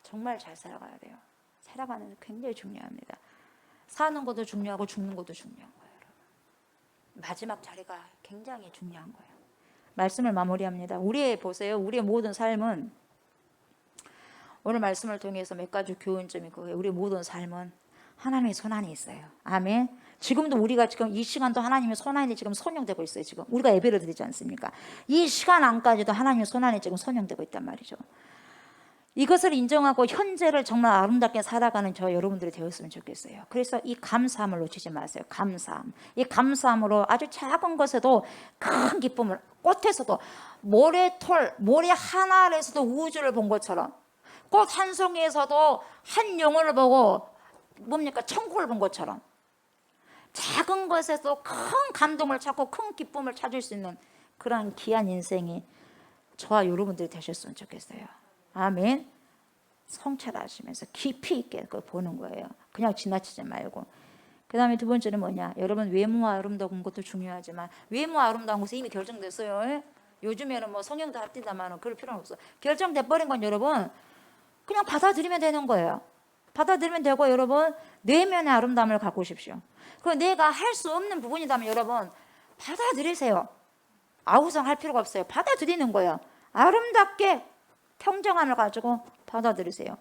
정말 잘 살아가야 돼요. 살아가는 게 굉장히 중요합니다. 사는 것도 중요하고 죽는 것도 중요한 거예요 여러분. 마지막 자리가 굉장히 중요한 거예요. 말씀을 마무리합니다. 보세요. 우리의 모든 삶은, 오늘 말씀을 통해서 몇 가지 교훈점이 그거예요. 우리의 모든 삶은 하나님의 손안에 있어요. 아멘. 지금도 우리가 지금 이 시간도 하나님의 손안에 지금 선용되고 있어요. 지금 우리가 예배를 드리지 않습니까? 이 시간 안까지도 하나님의 손안에 지금 선용되고 있단 말이죠. 이것을 인정하고 현재를 정말 아름답게 살아가는 저 여러분들이 되었으면 좋겠어요. 그래서 이 감사함을 놓치지 마세요. 감사함. 이 감사함으로 아주 작은 것에도 큰 기쁨을, 꽃에서도 모래 하나에서도 우주를 본 것처럼, 꽃 한 송이에서도 한 영혼을 보고 뭡니까? 천국을 본 것처럼 작은 것에서 큰 감동을 찾고 큰 기쁨을 찾을 수 있는 그런 귀한 인생이 저와 여러분들이 되셨으면 좋겠어요. 아멘. 성찰하시면서 깊이 있게 그걸 보는 거예요. 그냥 지나치지 말고. 그 다음에 두 번째는 뭐냐? 여러분 외모와 아름다운 것도 중요하지만 외모와 아름다운 것은 이미 결정됐어요. 요즘에는 뭐 성형도 합디다만 그럴 필요는 없어. 결정돼 버린 건 여러분 그냥 받아들이면 되는 거예요. 받아들이면 되고 여러분 내면의 아름다움을 갖고 오십시오. 그 내가 할 수 없는 부분이라면 여러분 받아들이세요. 아우성할 필요가 없어요. 받아들이는 거예요. 아름답게 평정함을 가지고 받아들이세요.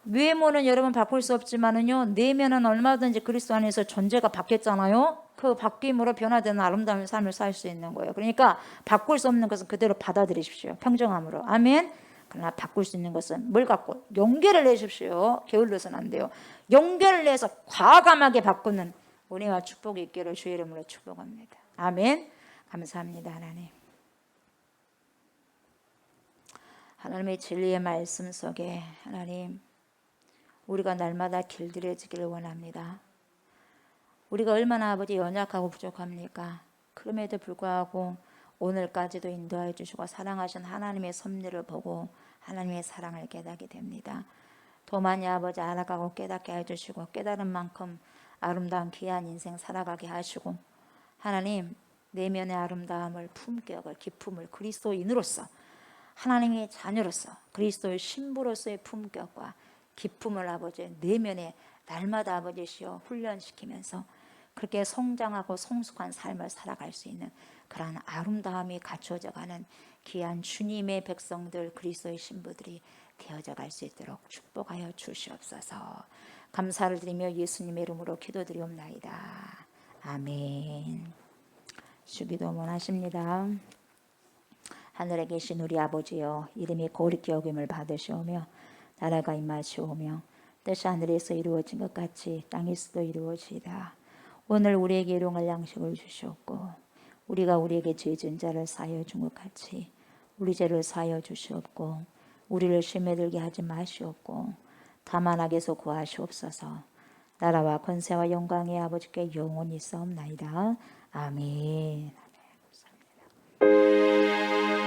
외모는 여러분 바꿀 수 없지만은요, 내면은 얼마든지 그리스도 안에서 존재가 바뀌었잖아요. 그 바뀜으로 변화되는 아름다운 삶을 살 수 있는 거예요. 그러니까 바꿀 수 없는 것은 그대로 받아들이십시오. 평정함으로. 아멘. 그러나 바꿀 수 있는 것은 뭘 갖고? 용기를 내십시오. 게을러서는 안 돼요. 용기를 내서 과감하게 바꾸는 은혜와 축복이 있기를 주의 이름으로 축복합니다. 아멘. 감사합니다 하나님. 하나님의 진리의 말씀 속에 하나님 우리가 날마다 길들여지기를 원합니다. 우리가 얼마나 아버지 연약하고 부족합니까? 그럼에도 불구하고 오늘까지도 인도하여 주시고 사랑하신 하나님의 섭리를 보고 하나님의 사랑을 깨닫게 됩니다. 더 많이 아버지 알아가고 깨닫게 해주시고 깨달은 만큼 아름다운 귀한 인생 살아가게 하시고 하나님 내면의 아름다움을 품격을 기품을 그리스도인으로서 하나님의 자녀로서 그리스도의 신부로서의 품격과 기품을 아버지 내면에 날마다 아버지시여 훈련시키면서 그렇게 성장하고 성숙한 삶을 살아갈 수 있는 그러한 아름다움이 갖춰져 가는 귀한 주님의 백성들 그리스도의 신부들이 되어져 갈 수 있도록 축복하여 주시옵소서. 감사를 드리며 예수님의 이름으로 기도드리옵나이다. 아멘. 주기도 원하십니다. 하늘에 계신 우리 아버지여 이름이 거룩히 여김을 받으시오며 나라가 임하시오며 뜻이 하늘에서 이루어진 것 같이 땅에서도 이루어지이다. 오늘 우리에게 일용할 양식을 주시옵고 우리가 우리에게 죄 지은 자를 사하여 준 것 같이 우리 죄를 사하여 주시옵고 우리를 시험에 들게 하지 마시옵고 다만 악에서 구하시옵소서. 나라와 권세와 영광의 아버지께 영원히 있사옵나이다. 아멘. 감사합니다.